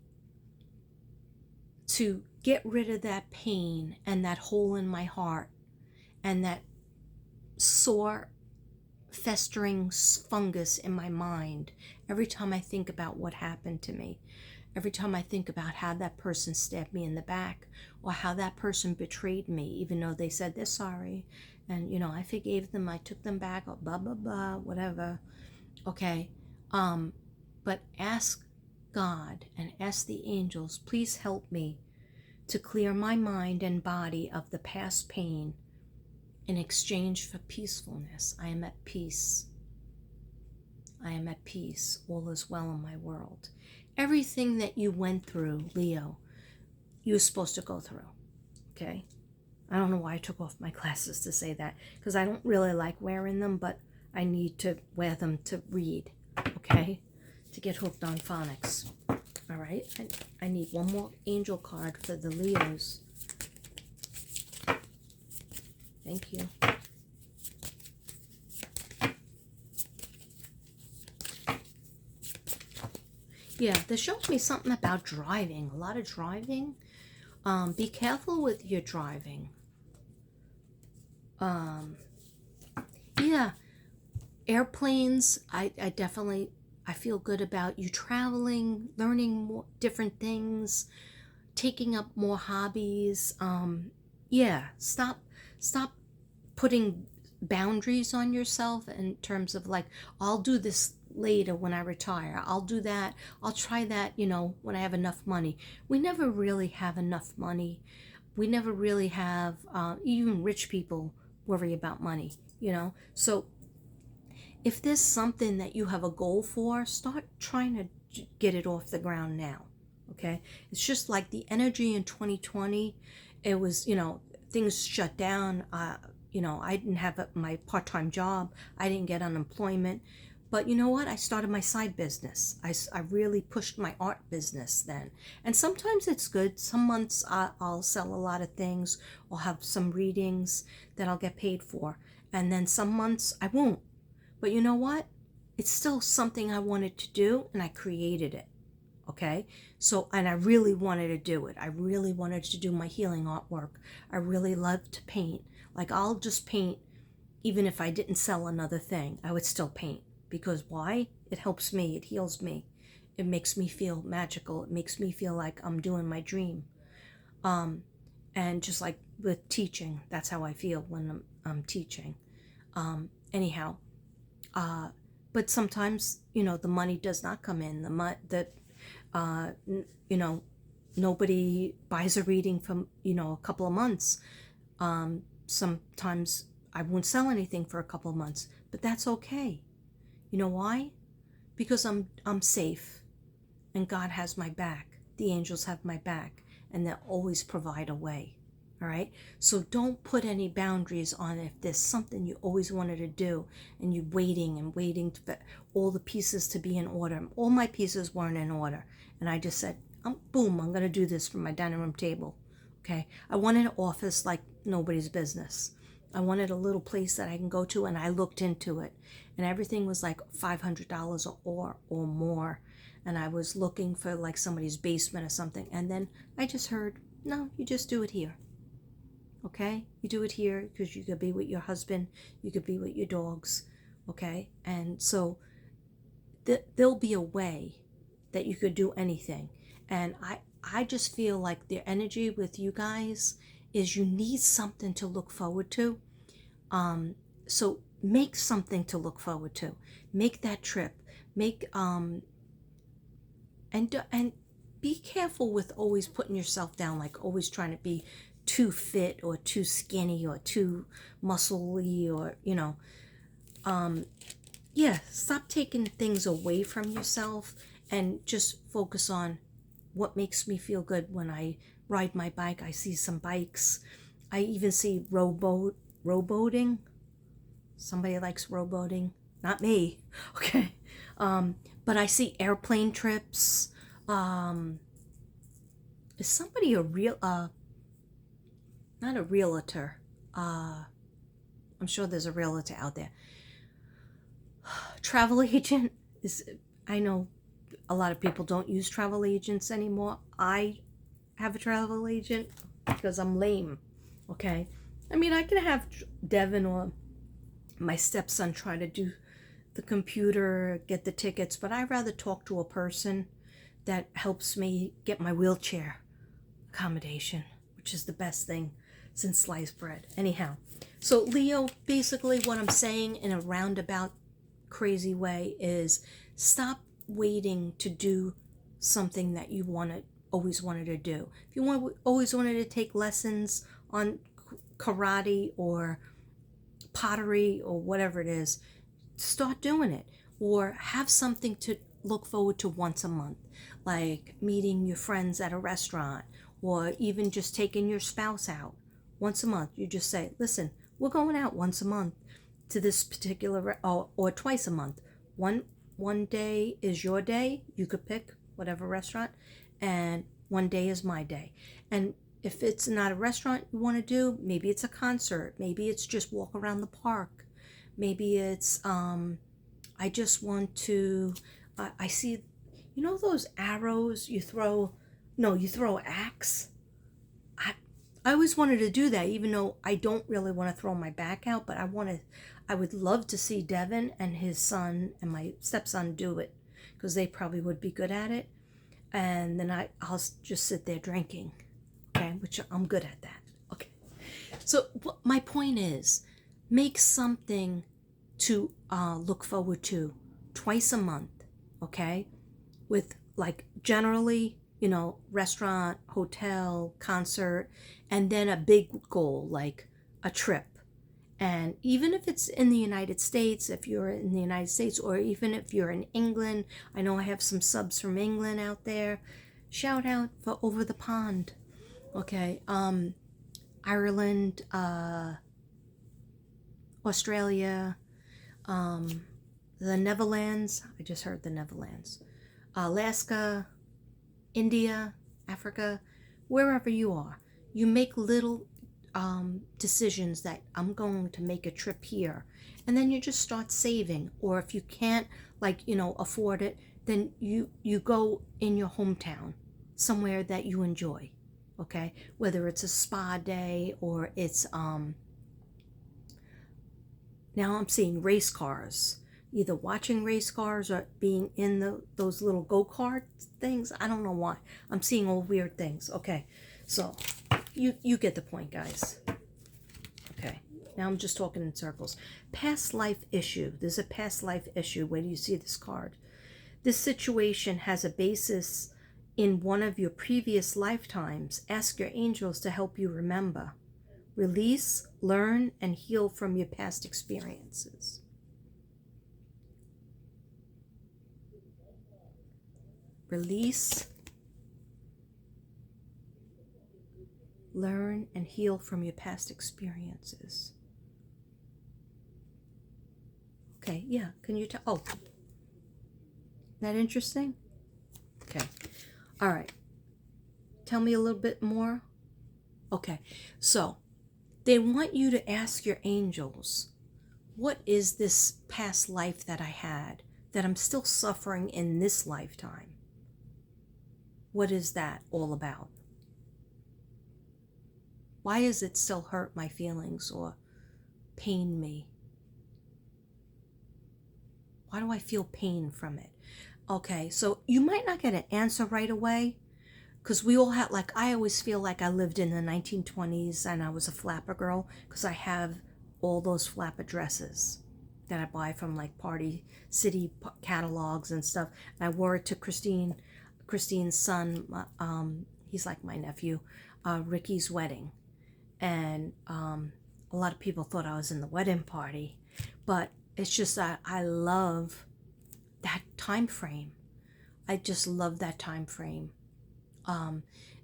to get rid of that pain and that hole in my heart and that sore, festering fungus in my mind every time I think about what happened to me, every time I think about how that person stabbed me in the back, or how that person betrayed me, even though they said they're sorry, and I forgave them, I took them back, or blah blah blah, whatever. Okay, but ask God and ask the angels, please help me to clear my mind and body of the past pain in exchange for peacefulness. I am at peace. I am at peace. All is well in my world. Everything that you went through, Leo, you were supposed to go through. Okay? I don't know why I took off my glasses to say that, because I don't really like wearing them, but I need to wear them to read. Okay? To get hooked on phonics. All right? I need one more angel card for the Leos. Thank you. Yeah, this shows me something about driving. A lot of driving. Be careful with your driving. Yeah, airplanes, I definitely, I feel good about you traveling, learning more different things, taking up more hobbies. Yeah, stop putting boundaries on yourself in terms of like, I'll do this later when I retire. I'll do that. I'll try that, when I have enough money. We never really have enough money. We never really have, even rich people worry about money, So if there's something that you have a goal for, start trying to get it off the ground now, okay? It's just like the energy in 2020, it was, things shut down, you know, I didn't have my part-time job. I didn't get unemployment. But you know what? I started my side business. I really pushed my art business then. And sometimes it's good. Some months I'll sell a lot of things or have some readings that I'll get paid for. And then some months I won't. But you know what? It's still something I wanted to do, and I created it. Okay? So, and I really wanted to do it. I really wanted to do my healing artwork. I really love to paint. Like, I'll just paint even if I didn't sell another thing. I would still paint. Because why? It helps me. It heals me. It makes me feel magical. It makes me feel like I'm doing my dream. And just like with teaching, that's how I feel when I'm teaching. Anyhow, but sometimes, you know, the money does not come in. You know, nobody buys a reading for, you know, a couple of months. Sometimes I won't sell anything for a couple of months, but that's okay. You know why? Because I'm safe, and God has my back. The angels have my back, and they'll always provide a way. All right? So don't put any boundaries on if there's something you always wanted to do and you're waiting and waiting for all the pieces to be in order. All my pieces weren't in order. And I just said, boom, I'm going to do this from my dining room table. Okay? I wanted an office like nobody's business. I wanted a little place that I can go to, and I looked into it. And everything was like $500 or more. And I was looking for like somebody's basement or something. And then I just heard, no, you just do it here. Okay? You do it here because you could be with your husband. You could be with your dogs. Okay? And so there'll be a way that you could do anything. And I just feel like the energy with you guys is you need something to look forward to. So make something to look forward to. Make that trip. And be careful with always putting yourself down, like always trying to be too fit or too skinny or too muscly, or, you know, stop taking things away from yourself and just focus on what makes me feel good. When I ride my bike, I see some bikes. I even see rowboating. Somebody likes rowboating. Not me. Okay. But I see airplane trips. Is somebody a real, not a realtor. I'm sure there's a realtor out there. Travel agent I know a lot of people don't use travel agents anymore. I have a travel agent because I'm lame. Okay. I mean, I can have Devin or my stepson try to do the computer, get the tickets, but I'd rather talk to a person that helps me get my wheelchair accommodation, which is the best thing since sliced bread. Anyhow, so Leo, basically what I'm saying in a roundabout crazy way is stop waiting to do something that you always wanted to do. If you always wanted to take lessons on karate or pottery or whatever it is, start doing it. Or have something to look forward to once a month, like meeting your friends at a restaurant, or even just taking your spouse out once a month. You just say, listen, we're going out once a month to this particular or twice a month. One day is your day. You could pick whatever restaurant, and one day is my day. And if it's not a restaurant you want to do, maybe it's a concert, maybe it's just walk around the park, maybe it's I just want to I see, you know, those arrows you throw axe. I always wanted to do that, even though I don't really want to throw my back out, but I would love to see Devin and his son and my stepson do it, because they probably would be good at it. And then I'll just sit there drinking, okay, which I'm good at that. Okay. So my point is, make something to look forward to twice a month, okay? With like generally, you know, restaurant, hotel, concert, and then a big goal like a trip. And even if it's in the United States, if you're in the United States, or even if you're in England, I know I have some subs from England out there. Shout out for over the pond. Okay. Ireland, Australia, the Netherlands. I just heard the Netherlands. Alaska, India, Africa, wherever you are. You make little decisions that I'm going to make a trip here. And then you just start saving. Or if you can't, like, afford it, then you go in your hometown, somewhere that you enjoy. Okay? Whether it's a spa day or it's, now I'm seeing race cars. Either watching race cars or being in those little go-kart things. I don't know why. I'm seeing all weird things. Okay, so you get the point, guys. Okay, now I'm just talking in circles. Past life issue. There's a past life issue. Where do you see this card? This situation has a basis in one of your previous lifetimes. Ask your angels to help you remember. Release, learn, and heal from your past experiences. Release, learn, and heal from your past experiences. Okay, yeah. Can you tell? Oh, that interesting? Okay. All right. Tell me a little bit more. Okay. So, they want you to ask your angels, what is this past life that I had that I'm still suffering in this lifetime? What is that all about? Why does it still hurt my feelings or pain me? Why do I feel pain from it? Okay, so you might not get an answer right away, because we all had, like, I always feel like I lived in the 1920s and I was a flapper girl, because I have all those flapper dresses that I buy from like Party City catalogs and stuff. And I wore it to Christine's son, he's like my nephew, Ricky's wedding. And a lot of people thought I was in the wedding party, but it's just that I love that time frame. I just love that time frame.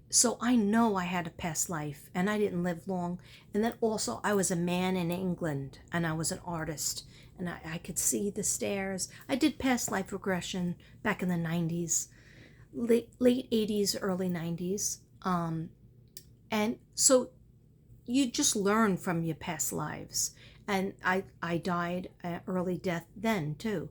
So I know I had a past life and I didn't live long. And then also I was a man in England and I was an artist and I could see the stairs. I did past life regression back in the 90s, late 80s, early 90s. And so you just learn from your past lives. And I died early death then too.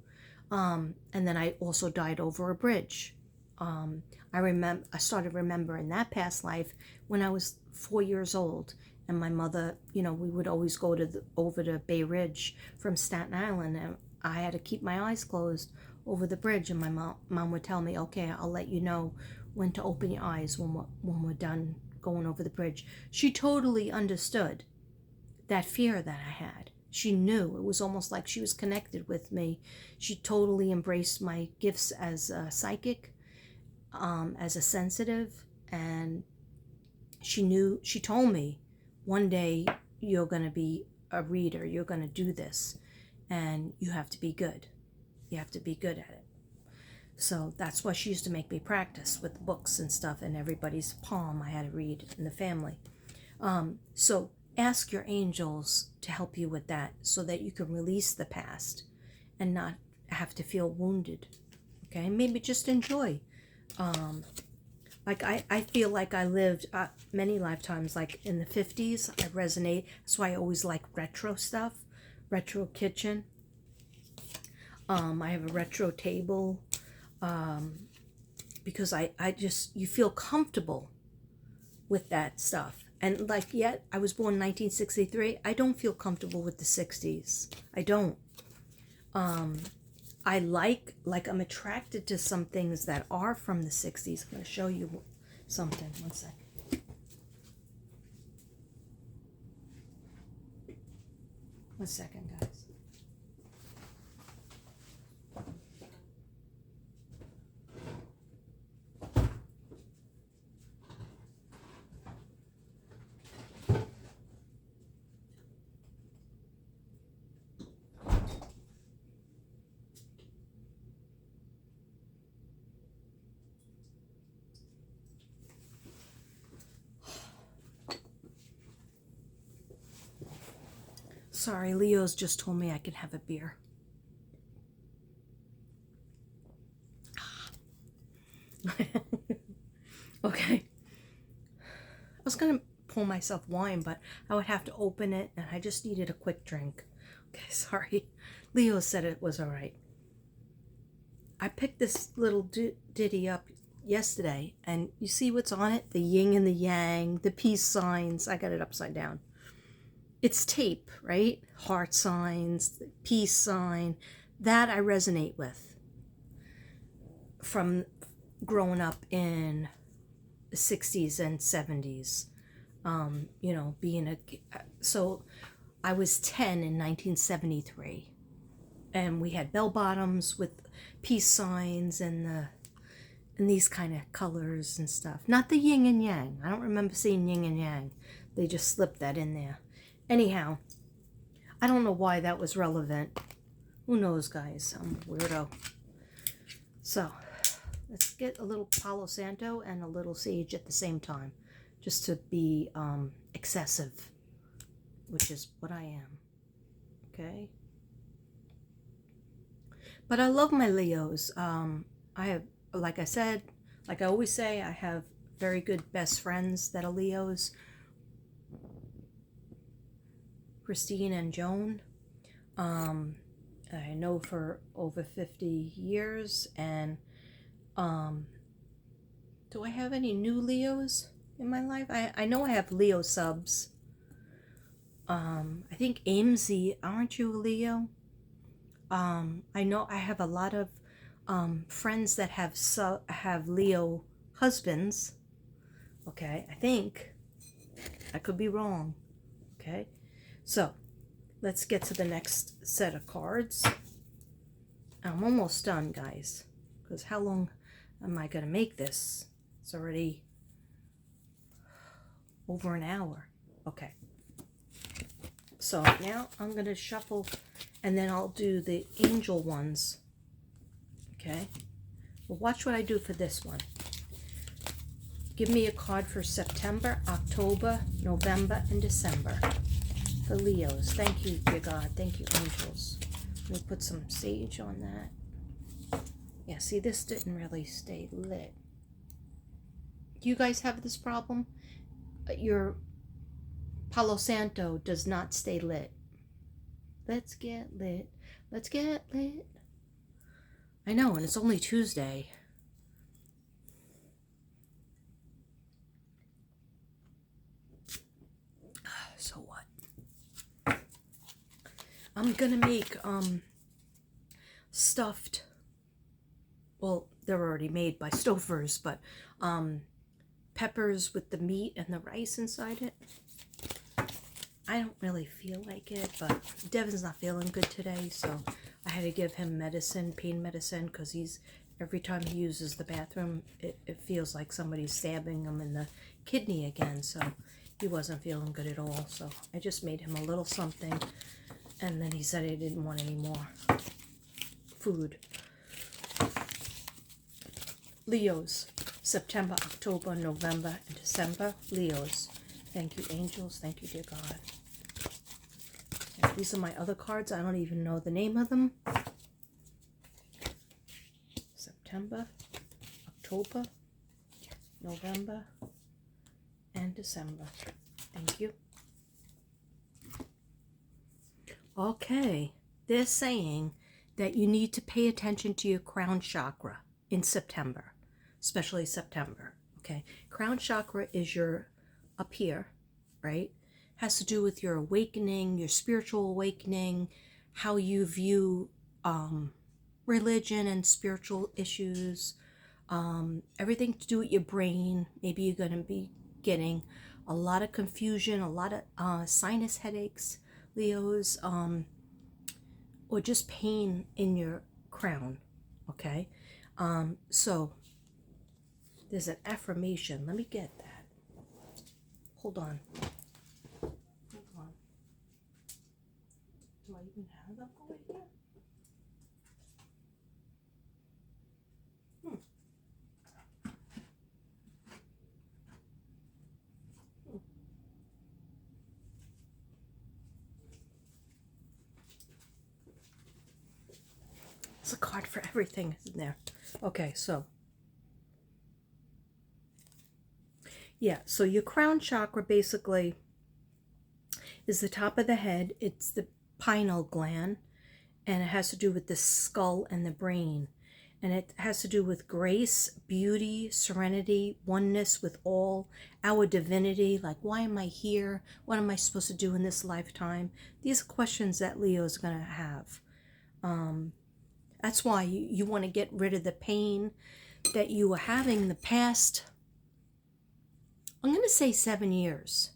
And then I also died over a bridge. I started remembering that past life when I was 4 years old, and my mother, we would always go over to Bay Ridge from Staten Island, and I had to keep my eyes closed over the bridge, and my mom would tell me, okay, I'll let you know when to open your eyes when we're done going over the bridge. She totally understood that fear that I had. She knew. It was almost like she was connected with me. She totally embraced my gifts as a psychic, as a sensitive, and she told me, one day you're going to be a reader, you're going to do this, and you have to be good. You have to be good at it. So that's why she used to make me practice with books and stuff, and everybody's palm I had to read in the family. So ask your angels to help you with that so that you can release the past and not have to feel wounded. Okay, maybe just enjoy. Like I feel like I lived many lifetimes, like in the 50s. I resonate. That's why I always like retro stuff, retro kitchen. I have a retro table, because I just, you feel comfortable with that stuff. And like, yet I was born in 1963. I don't feel comfortable with the 60s. I don't. I like I'm attracted to some things that are from the 60s. I'm going to show you something. One second. One second, guys. Sorry, Leo's just told me I can have a beer. Okay. I was gonna pour myself wine, but I would have to open it, and I just needed a quick drink. Okay, sorry. Leo said it was all right. I picked this little ditty up yesterday, and you see what's on it? The yin and the yang, the peace signs. I got it upside down. It's tape, right? Heart signs, the peace sign. That I resonate with from growing up in the 60s and 70s. You know, being a... So I was 10 in 1973. And we had bell bottoms with peace signs and these kind of colors and stuff. Not the yin and yang. I don't remember seeing yin and yang. They just slipped that in there. Anyhow, I don't know why that was relevant. Who knows, guys? I'm a weirdo. So, let's get a little Palo Santo and a little sage at the same time. Just to be excessive, which is what I am. Okay? But I love my Leos. I have, like I said, like I always say, I have very good best friends that are Leos. Christine and Joan. I know for over 50 years. And do I have any new Leos in my life? I know I have Leo subs. I think Amesy, aren't you a Leo? I know I have a lot of friends that have Leo husbands. Okay, I think. I could be wrong. Okay, so let's get to the next set of cards. I'm almost done, guys. Because how long am I going to make this? It's already over an hour. Okay. So now I'm going to shuffle, and then I'll do the angel ones. Okay? Well, watch what I do for this one. Give me a card for September, October, November, and December. For Leos. Thank you, dear God. Thank you, angels. Let me put some sage on that. Yeah, see, this didn't really stay lit. Do you guys have this problem? Your Palo Santo does not stay lit. Let's get lit. Let's get lit. I know, and it's only Tuesday. So what? I'm gonna make stuffed, well, they're already made by Stouffer's, but peppers with the meat and the rice inside it. I don't really feel like it, but Devin's not feeling good today, so I had to give him medicine, pain medicine, because every time he uses the bathroom, it feels like somebody's stabbing him in the kidney again, so he wasn't feeling good at all. So I just made him a little something, and then he said he didn't want any more food. Leos, September, October, November, and December. Leos. Thank you, angels. Thank you, dear God. And these are my other cards. I don't even know the name of them. September, October, November, and December. Thank you. Okay. They're saying that you need to pay attention to your crown chakra in September, especially September. Okay. Crown chakra is your up here, right? Has to do with your awakening, your spiritual awakening, how you view religion and spiritual issues, everything to do with your brain. Maybe you're going to be getting a lot of confusion, a lot of sinus headaches, Leos, or just pain in your crown. Okay, so there's an affirmation. Let me get that. Hold on. Hold on. Do I even have that over here? There's a card for everything in there. Okay, so yeah, so your crown chakra basically is the top of the head. It's the pineal gland, and it has to do with the skull and the brain. And it has to do with grace, beauty, serenity, oneness with all, our divinity. Like, why am I here? What am I supposed to do in this lifetime? These are questions that Leo's going to have. That's why you want to get rid of the pain that you were having the past, I'm going to say 7 years.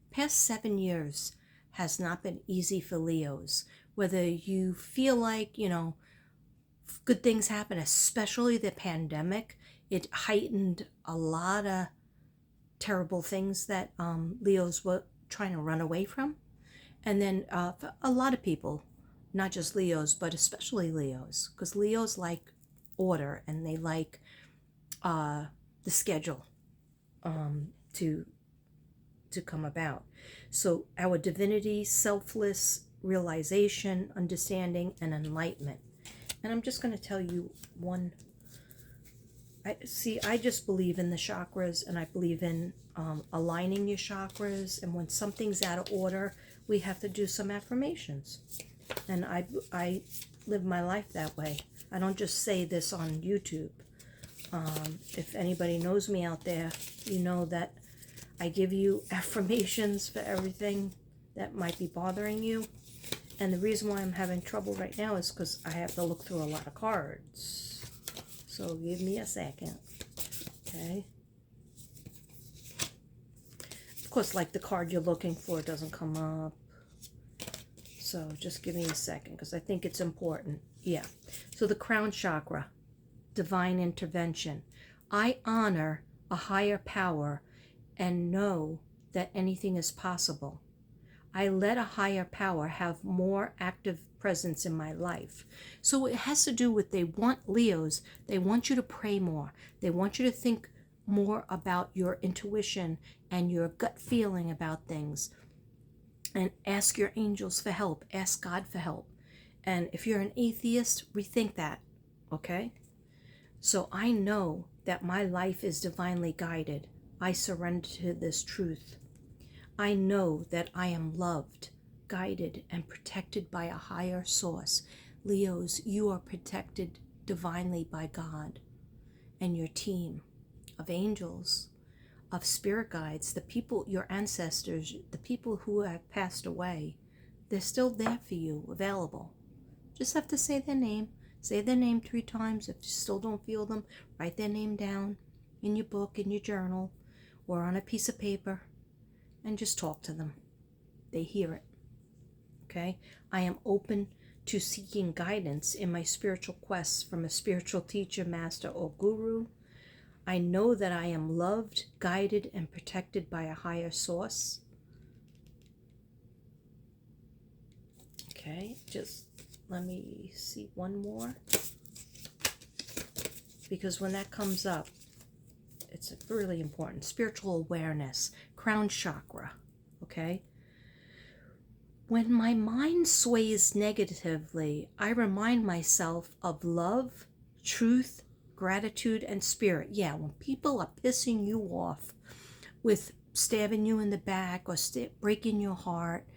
Past 7 years has not been easy for Leos. Whether you feel like, good things happen, especially the pandemic, it heightened a lot of terrible things that Leos were trying to run away from. And then for a lot of people, not just Leos, but especially Leos, because Leos like order and they like the schedule to come about. So our divinity, selfless realization, understanding, and enlightenment. And I'm just going to tell you one. I just believe in the chakras, and I believe in aligning your chakras. And when something's out of order, we have to do some affirmations. And I live my life that way. I don't just say this on YouTube. If anybody knows me out there, you know that I give you affirmations for everything that might be bothering you. And the reason why I'm having trouble right now is because I have to look through a lot of cards. So give me a second. Okay. Of course, like the card you're looking for doesn't come up. So just give me a second because I think it's important. Yeah. So the crown chakra, divine intervention. I honor a higher power and know that anything is possible. I let a higher power have more active presence in my life. So it has to do with, they want Leos, they want you to pray more. They want you to think more about your intuition and your gut feeling about things. And ask your angels for help. Ask God for help. And if you're an atheist, rethink that. Okay? So I know that my life is divinely guided. I surrender to this truth. I know that I am loved, guided, and protected by a higher source. Leos, you are protected divinely by God and your team of angels, of spirit guides, the people, your ancestors, the people who have passed away. They're still there for you, available. Just have to say their name. Say their name 3 times. If you still don't feel them, write their name down in your book, in your journal, or on a piece of paper. And just talk to them. They hear it. Okay? I am open to seeking guidance in my spiritual quests from a spiritual teacher, master, or guru. I know that I am loved, guided, and protected by a higher source. Okay, just let me see one more. Because when that comes up, it's really important. Spiritual awareness, crown chakra, okay? When my mind sways negatively, I remind myself of love, truth, gratitude, and spirit. Yeah, when people are pissing you off with stabbing you in the back or breaking your heart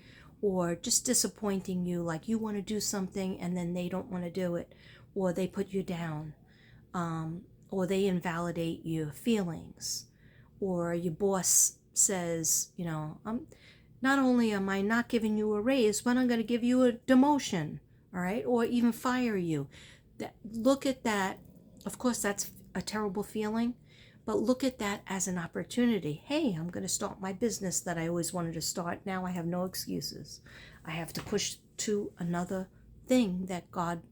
or just disappointing you, like you want to do something and then they don't want to do it, or they put you down, or they invalidate your feelings, or your boss says, not only am I not giving you a raise, but I'm going to give you a demotion, all right, or even fire you. Look at that. Of course, that's a terrible feeling, but look at that as an opportunity. Hey, I'm going to start my business that I always wanted to start. Now I have no excuses. I have to push to another thing that God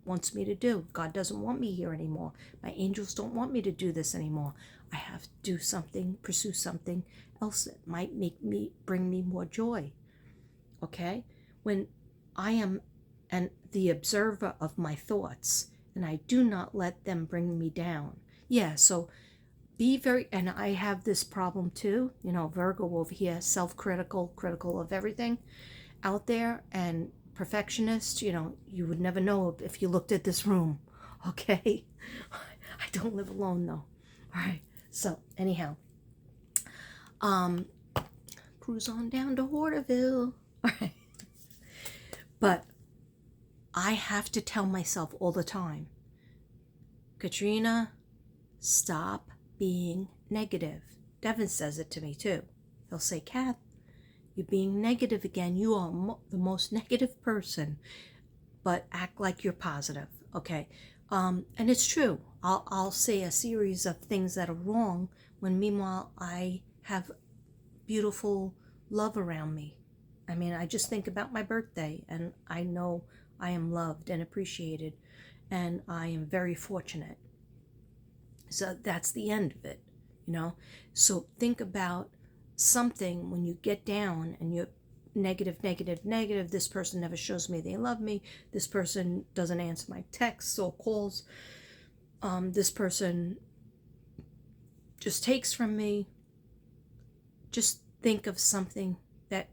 wants me to do. God doesn't want me here anymore. My angels don't want me to do this anymore. I have to do something, pursue something else that might bring me more joy. Okay? When I am the observer of my thoughts and I do not let them bring me down. Yeah, so be very, and I have this problem too, Virgo over here, self-critical, critical of everything out there, and perfectionist, you know, you would never know if you looked at this room. Okay? I don't live alone though. All right. So, anyhow, cruise on down to Horterville. All right. But I have to tell myself all the time, Katrina, stop being negative. Devin says it to me too. He'll say, Kath, you're being negative again. You are the most negative person, but act like you're positive. Okay. And it's true. I'll say a series of things that are wrong when meanwhile I have beautiful love around me. I mean, I just think about my birthday and I know I am loved and appreciated and I am very fortunate. So that's the end of it, you know? So think about something when you get down and you're negative, negative, negative. This person never shows me they love me. This person doesn't answer my texts or calls. This person just takes from me. Just think of something that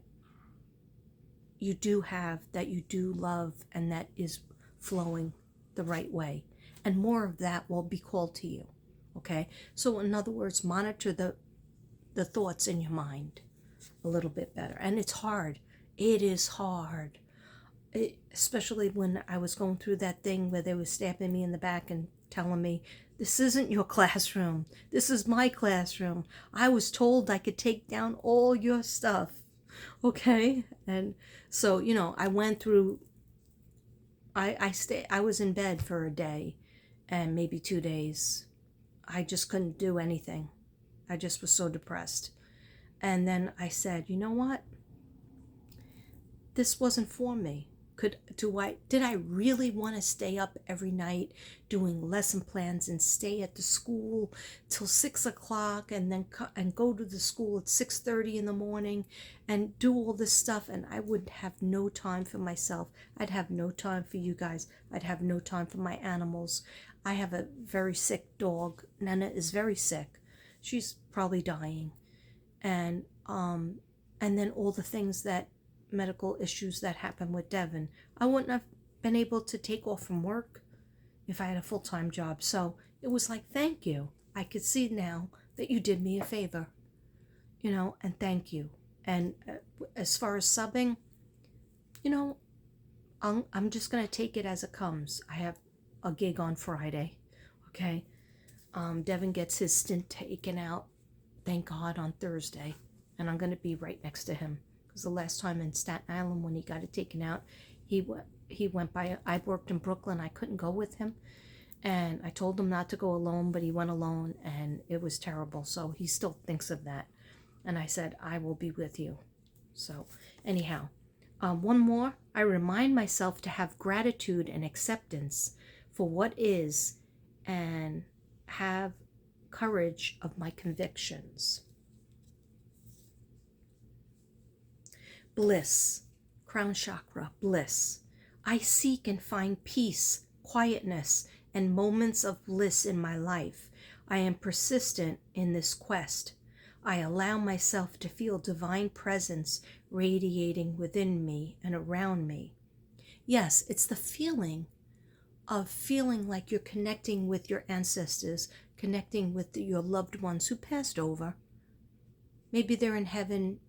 you do have, that you do love, and that is flowing the right way. And more of that will be called to you. Okay? So in other words, monitor the thoughts in your mind a little bit better. And it's hard. It is hard. Especially when I was going through that thing where they were stabbing me in the back and telling me, this isn't your classroom. This is my classroom. I was told I could take down all your stuff. Okay? And so, you know, I went through, I was in bed for a day and maybe 2 days. I just couldn't do anything. I just was so depressed. And then I said, you know what? This wasn't for me. Did I really want to stay up every night doing lesson plans and stay at the school till 6 o'clock and then go to the school at 6:30 in the morning and do all this stuff, and I would have no time for myself. I'd have no time for you guys. I'd have no time for my animals. I have a very sick dog. Nana is very sick. She's probably dying. And then all the things that medical issues that happened with Devin. I wouldn't have been able to take off from work if I had a full-time job. So it was like, thank you. I could see now that you did me a favor, you know, and thank you. And as far as subbing, you know, I'm just going to take it as it comes. I have a gig on Friday, okay? Devin gets his stint taken out, thank God, on Thursday, and I'm going to be right next to him. The last time in Staten Island when he got it taken out, he went by. I worked in Brooklyn. I couldn't go with him, and I told him not to go alone, but he went alone, and it was terrible. So he still thinks of that, and I said I will be with you. So anyhow, one more. I remind myself to have gratitude and acceptance for what is, and have courage of my convictions. Bliss, crown chakra, bliss. I seek and find peace, quietness, and moments of bliss in my life. I am persistent in this quest. I allow myself to feel divine presence radiating within me and around me. Yes, it's the feeling of feeling like you're connecting with your ancestors, connecting with your loved ones who passed over. Maybe they're in heaven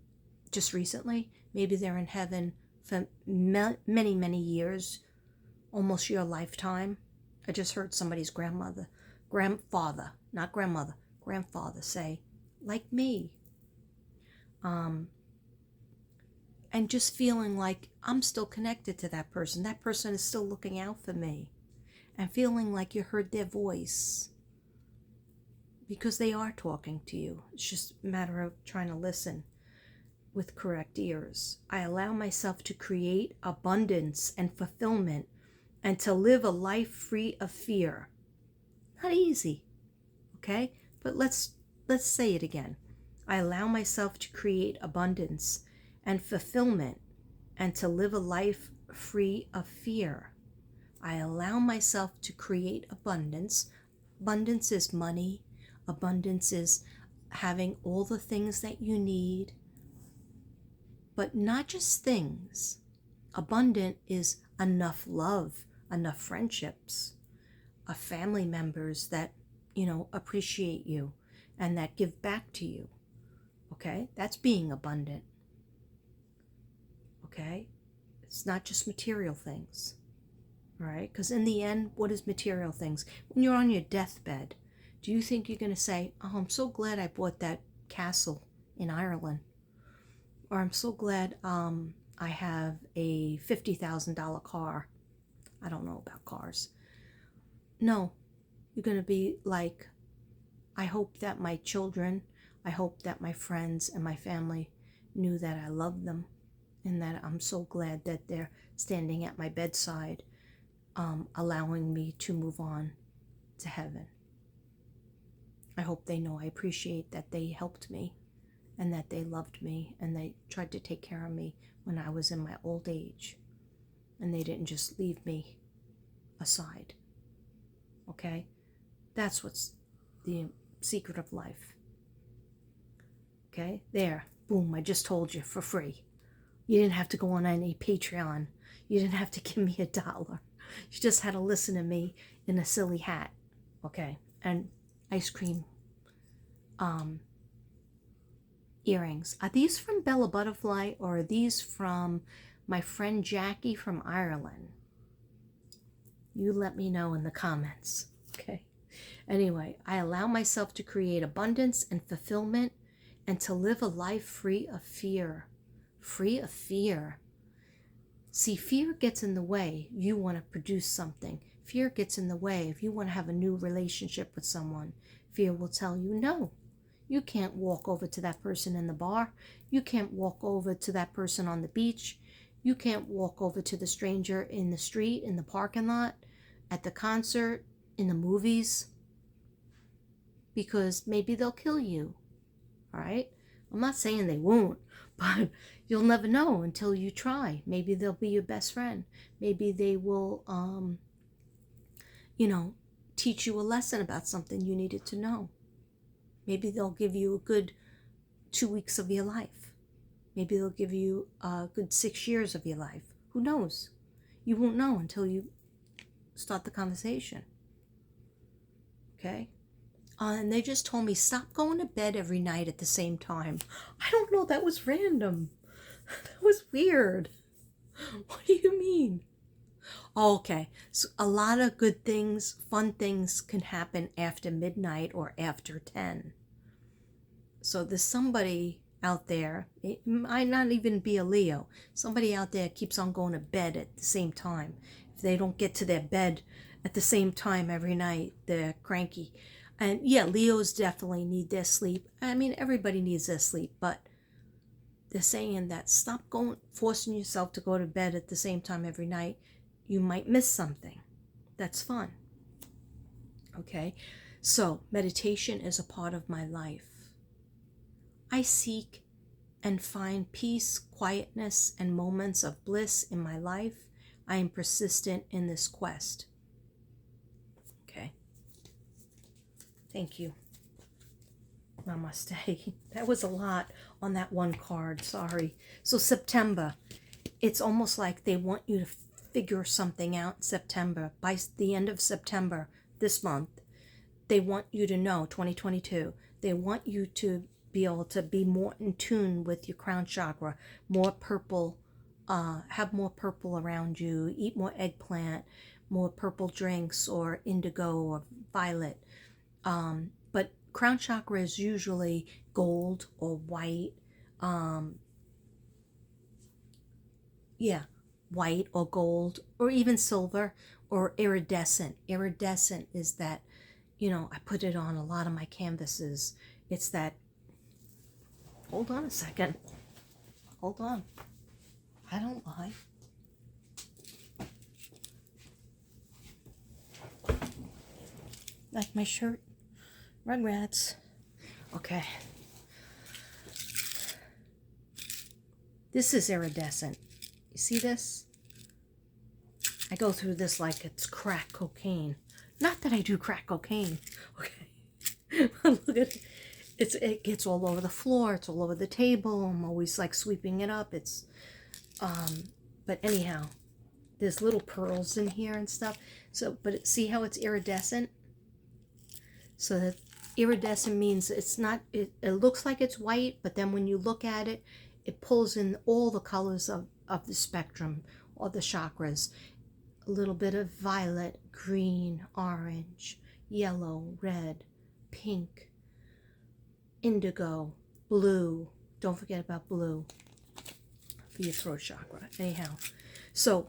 just recently. Maybe they're in heaven for many, many years, almost your lifetime. I just heard somebody's grandfather say, like me. And just feeling like I'm still connected to that person. That person is still looking out for me. And feeling like you heard their voice. Because they are talking to you. It's just a matter of trying to listen with correct ears. I allow myself to create abundance and fulfillment and to live a life free of fear. Not easy, okay? But let's say it again. I allow myself to create abundance and fulfillment and to live a life free of fear. I allow myself to create abundance. Abundance is money. Abundance is having all the things that you need. But not just things. Abundant is enough love, enough friendships, family members that, appreciate you and that give back to you. Okay? That's being abundant. Okay? It's not just material things. All right? Because in the end, what is material things? When you're on your deathbed, do you think you're going to say, oh, I'm so glad I bought that castle in Ireland? Or I'm so glad I have a $50,000 car. I don't know about cars. No, you're going to be like, I hope that my children, I hope that my friends and my family knew that I love them and that I'm so glad that they're standing at my bedside, allowing me to move on to heaven. I hope they know I appreciate that they helped me and that they loved me and they tried to take care of me when I was in my old age. And they didn't just leave me aside. Okay? That's what's the secret of life. Okay? There. Boom. I just told you for free. You didn't have to go on any Patreon. You didn't have to give me $1. You just had to listen to me in a silly hat. Okay? And ice cream earrings. Are these from Bella Butterfly or are these from my friend Jackie from Ireland? You let me know in the comments. Okay. Anyway, I allow myself to create abundance and fulfillment and to live a life free of fear. Free of fear. See, fear gets in the way. You want to produce something. Fear gets in the way. If you want to have a new relationship with someone, fear will tell you, no, you can't walk over to that person in the bar. You can't walk over to that person on the beach. You can't walk over to the stranger in the street, in the parking lot, at the concert, in the movies, because maybe they'll kill you. All right? I'm not saying they won't, but you'll never know until you try. Maybe they'll be your best friend. Maybe they will, teach you a lesson about something you needed to know. Maybe they'll give you a good 2 weeks of your life. Maybe they'll give you a good 6 years of your life. Who knows? You won't know until you start the conversation. Okay? And they just told me, stop going to bed every night at the same time. I don't know, that was random. That was weird. What do you mean? Oh, okay. So a lot of good things, fun things can happen after midnight or after 10. So there's somebody out there, it might not even be a Leo, somebody out there keeps on going to bed at the same time. If they don't get to their bed at the same time every night, they're cranky. And yeah, Leos definitely need their sleep. I mean, everybody needs their sleep, but they're saying that stop forcing yourself to go to bed at the same time every night. You might miss something. That's fun. Okay? So, meditation is a part of my life. I seek and find peace, quietness, and moments of bliss in my life. I am persistent in this quest. Okay. Thank you. Namaste. That was a lot on that one card. Sorry. So September. It's almost like they want you to figure something out in September. By the end of September, this month, they want you to know, 2022, they want you to be able to be more in tune with your crown chakra, more purple, have more purple around you, eat more eggplant, more purple drinks or indigo or violet. But crown chakra is usually gold or white. White or gold or even silver or iridescent. Iridescent is that, I put it on a lot of my canvases. It's that, hold on a second. Hold on. I don't lie. Like my shirt. Rugrats. Okay. This is iridescent. You see this? I go through this like it's crack cocaine. Not that I do crack cocaine. Okay. Look at it. It gets all over the floor. It's all over the table. I'm always like sweeping it up. But But anyhow, there's little pearls in here and stuff. So, but see how it's iridescent? So that iridescent means it's not, it looks like it's white, but then when you look at it, it pulls in all the colors of the spectrum or the chakras. A little bit of violet, green, orange, yellow, red, pink, indigo, blue. Don't forget about blue for your throat chakra. Anyhow, so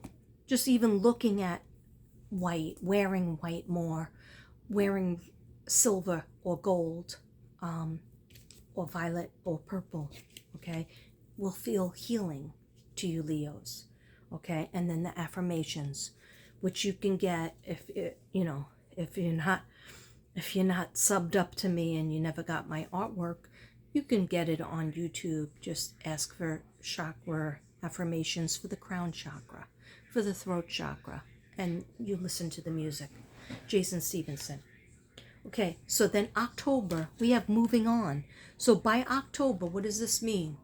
just even looking at white, wearing white more, wearing silver or gold, or violet or purple, okay, will feel healing to you, Leos, okay? And then the affirmations, which you can get if if you're not subbed up to me and you never got my artwork, you can get it on YouTube. Just ask for chakra affirmations for the crown chakra, for the throat chakra, and you listen to the music. Jason Stevenson. Okay, so then October, we have moving on. So by October, what does this mean?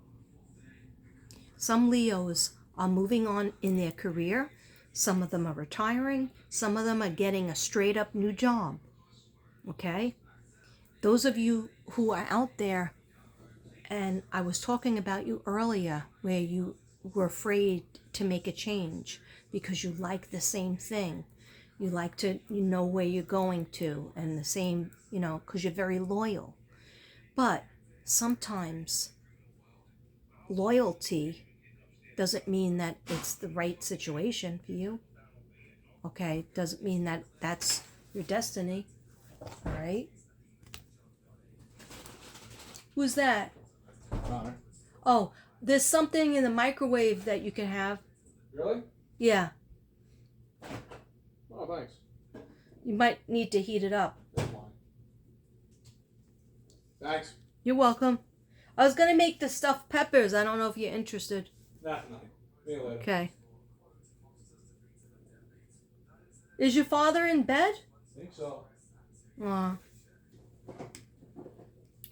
Some Leos are moving on in their career. Some of them are retiring. Some of them are getting a straight up new job. Okay? Those of you who are out there, and I was talking about you earlier, where you were afraid to make a change because you like the same thing. You like to, you know where you're going to, and the same, because you're very loyal. But sometimes loyalty doesn't mean that it's the right situation for you. Okay? Doesn't mean that that's your destiny. All right? Who's that? Connor. Oh, there's something in the microwave that you can have. Really? Yeah. Oh, thanks. You might need to heat it up. That's fine. Thanks. You're welcome. I was going to make the stuffed peppers. I don't know if you're interested. Nah. See you later. Okay. Is your father in bed? Think so.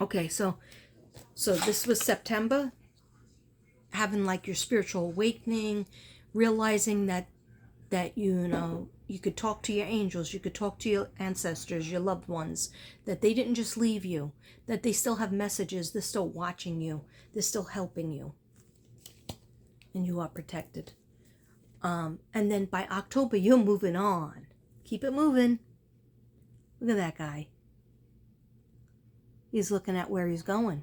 Okay, so this was September. Having like your spiritual awakening, realizing that you could talk to your angels, you could talk to your ancestors, your loved ones, that they didn't just leave you, that they still have messages, they're still watching you, they're still helping you, and you are protected. And then by October, you're moving on. Keep it moving. Look at that guy. He's looking at where he's going.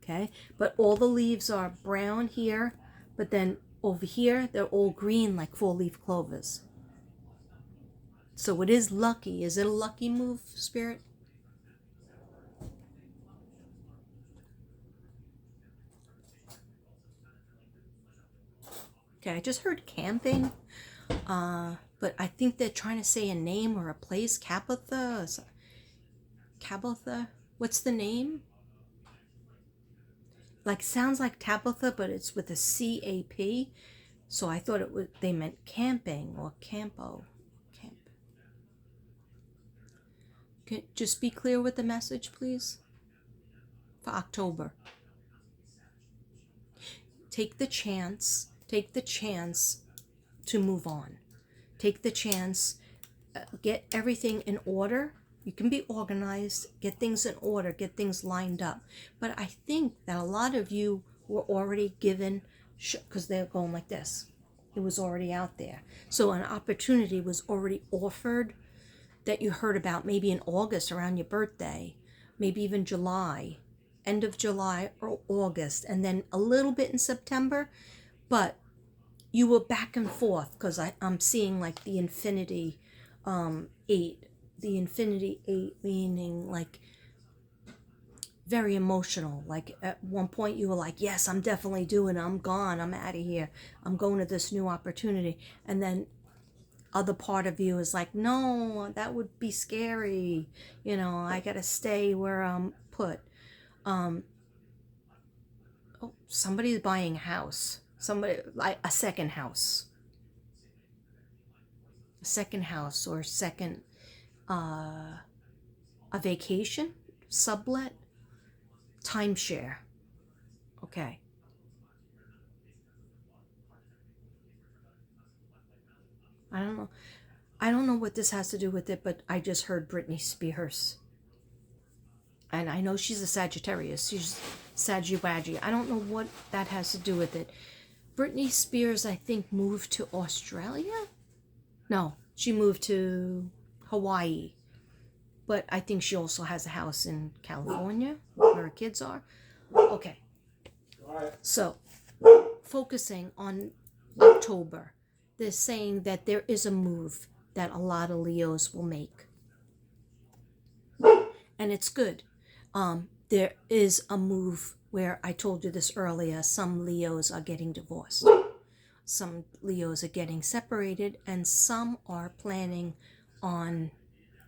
Okay, but all the leaves are brown here, but then over here, they're all green like 4-leaf clovers. So it is lucky. Is it a lucky move, Spirit? Okay, I just heard camping, but I think they're trying to say a name or a place. Capitha? What's the name? Like, sounds like Tabitha, but it's with a C-A-P. So I thought they meant camping or campo. Camp. Just be clear with the message, please. For October. Take the chance to move on. Take the chance, get everything in order. You can be organized, get things in order, get things lined up. But I think that a lot of you were already given, because they're going like this. It was already out there. So an opportunity was already offered that you heard about maybe in August around your birthday, maybe even July, end of July or August, and then a little bit in September. But you were back and forth, because I'm seeing like the infinity 8. The infinity 8 meaning like very emotional. Like at one point you were like, yes, I'm definitely doing it. I'm gone. I'm out of here. I'm going to this new opportunity. And then other part of you is like, no, that would be scary. I got to stay where I'm put. Somebody's buying a house. Somebody, like a second house. A second house or second, a vacation, sublet, timeshare. Okay. I don't know. I don't know what this has to do with it, but I just heard Britney Spears. And I know she's a Sagittarius. She's Saggy-Waggy. I don't know what that has to do with it. Britney Spears, I think, moved to Australia? No, she moved to Hawaii. But I think she also has a house in California where her kids are. Okay. So, focusing on October, they're saying that there is a move that a lot of Leos will make. And it's good. There is a move where I told you this earlier, some Leos are getting divorced. Some Leos are getting separated, and some are planning on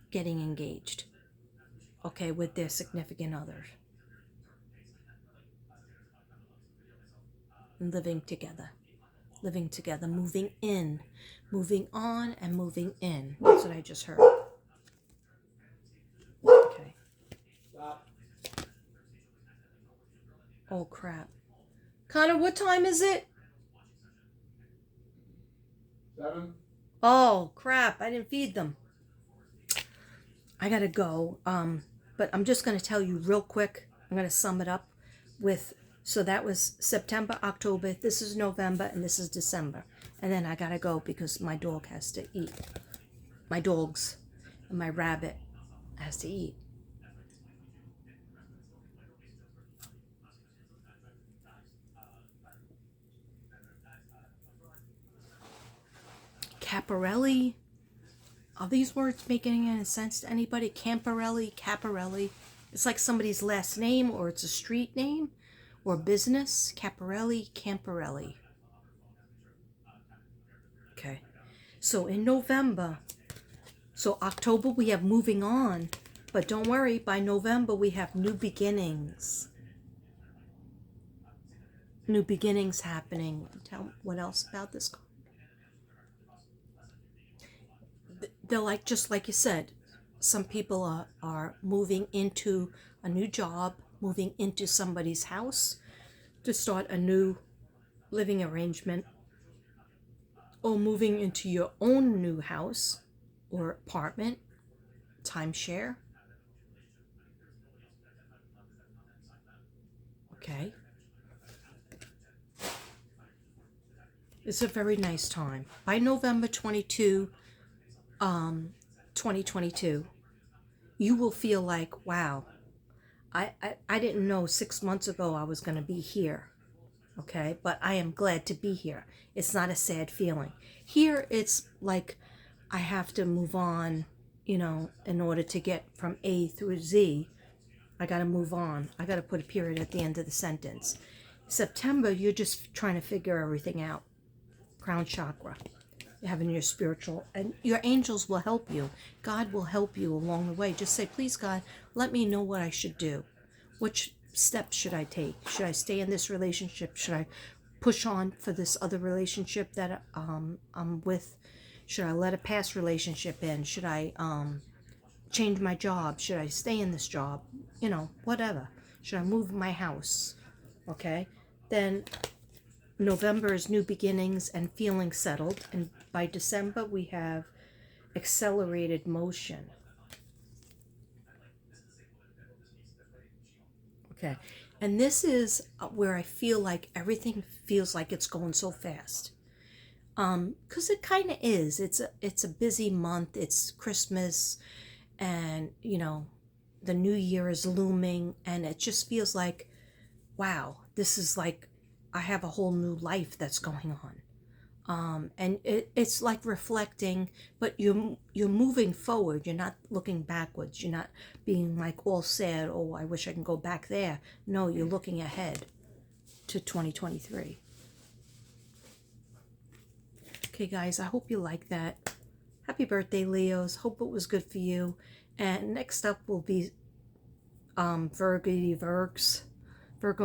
getting engaged, okay, with their significant others. And living together, moving in, moving on, and moving in. That's what I just heard. Okay. Oh, crap. Connor, what time is it? 7. Oh, crap. I didn't feed them. I gotta go. But I'm just gonna tell you real quick. I'm gonna sum it up with, so that was September, October, this is November, and this is December. And then I gotta go because my dog has to eat. My dogs and my rabbit has to eat. Caparelli. Are these words making any sense to anybody? Camparelli, Caparelli. It's like somebody's last name, or it's a street name or business. Caparelli, Camparelli. Okay. So in November, so October we have moving on, but don't worry, by November we have new beginnings. New beginnings happening. Tell what else about this card? They're like, just like you said, some people are moving into a new job, moving into somebody's house to start a new living arrangement, or moving into your own new house or apartment, timeshare. Okay. It's a very nice time. By November 22, 2022, you will feel like, wow, I didn't know 6 months ago I was going to be here. Okay, but I am glad to be here. It's not a sad feeling. Here, it's like I have to move on, you know, in order to get from A through Z. I got to move on. I got to put a period at the end of the sentence. September, you're just trying to figure everything out. Crown chakra. You're having your spiritual, and your angels will help you. God will help you along the way. Just say, please, God, let me know what I should do. Which steps should I take? Should I stay in this relationship? Should I push on for this other relationship that I'm with? Should I let a past relationship in? Should I change my job? Should I stay in this job? You know, whatever. Should I move my house? Okay. Then November is new beginnings and feeling settled. And by December, we have accelerated motion. Okay. And this is where I feel like everything feels like it's going so fast. Because it kind of is. It's a busy month. It's Christmas, and you know, the new year is looming, and it just feels like, wow, this is like I have a whole new life that's going on. And it's like reflecting, but you're moving forward. You're not looking backwards. You're not being like all sad, oh, I wish I can go back there. No, you're looking ahead to 2023. Okay, guys, I hope you like that. Happy birthday, Leos. Hope it was good for you. And next up will be Virgo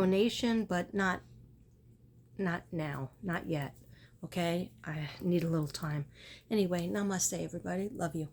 Nation, but not now, not yet. Okay, I need a little time. Anyway, namaste, everybody. Love you.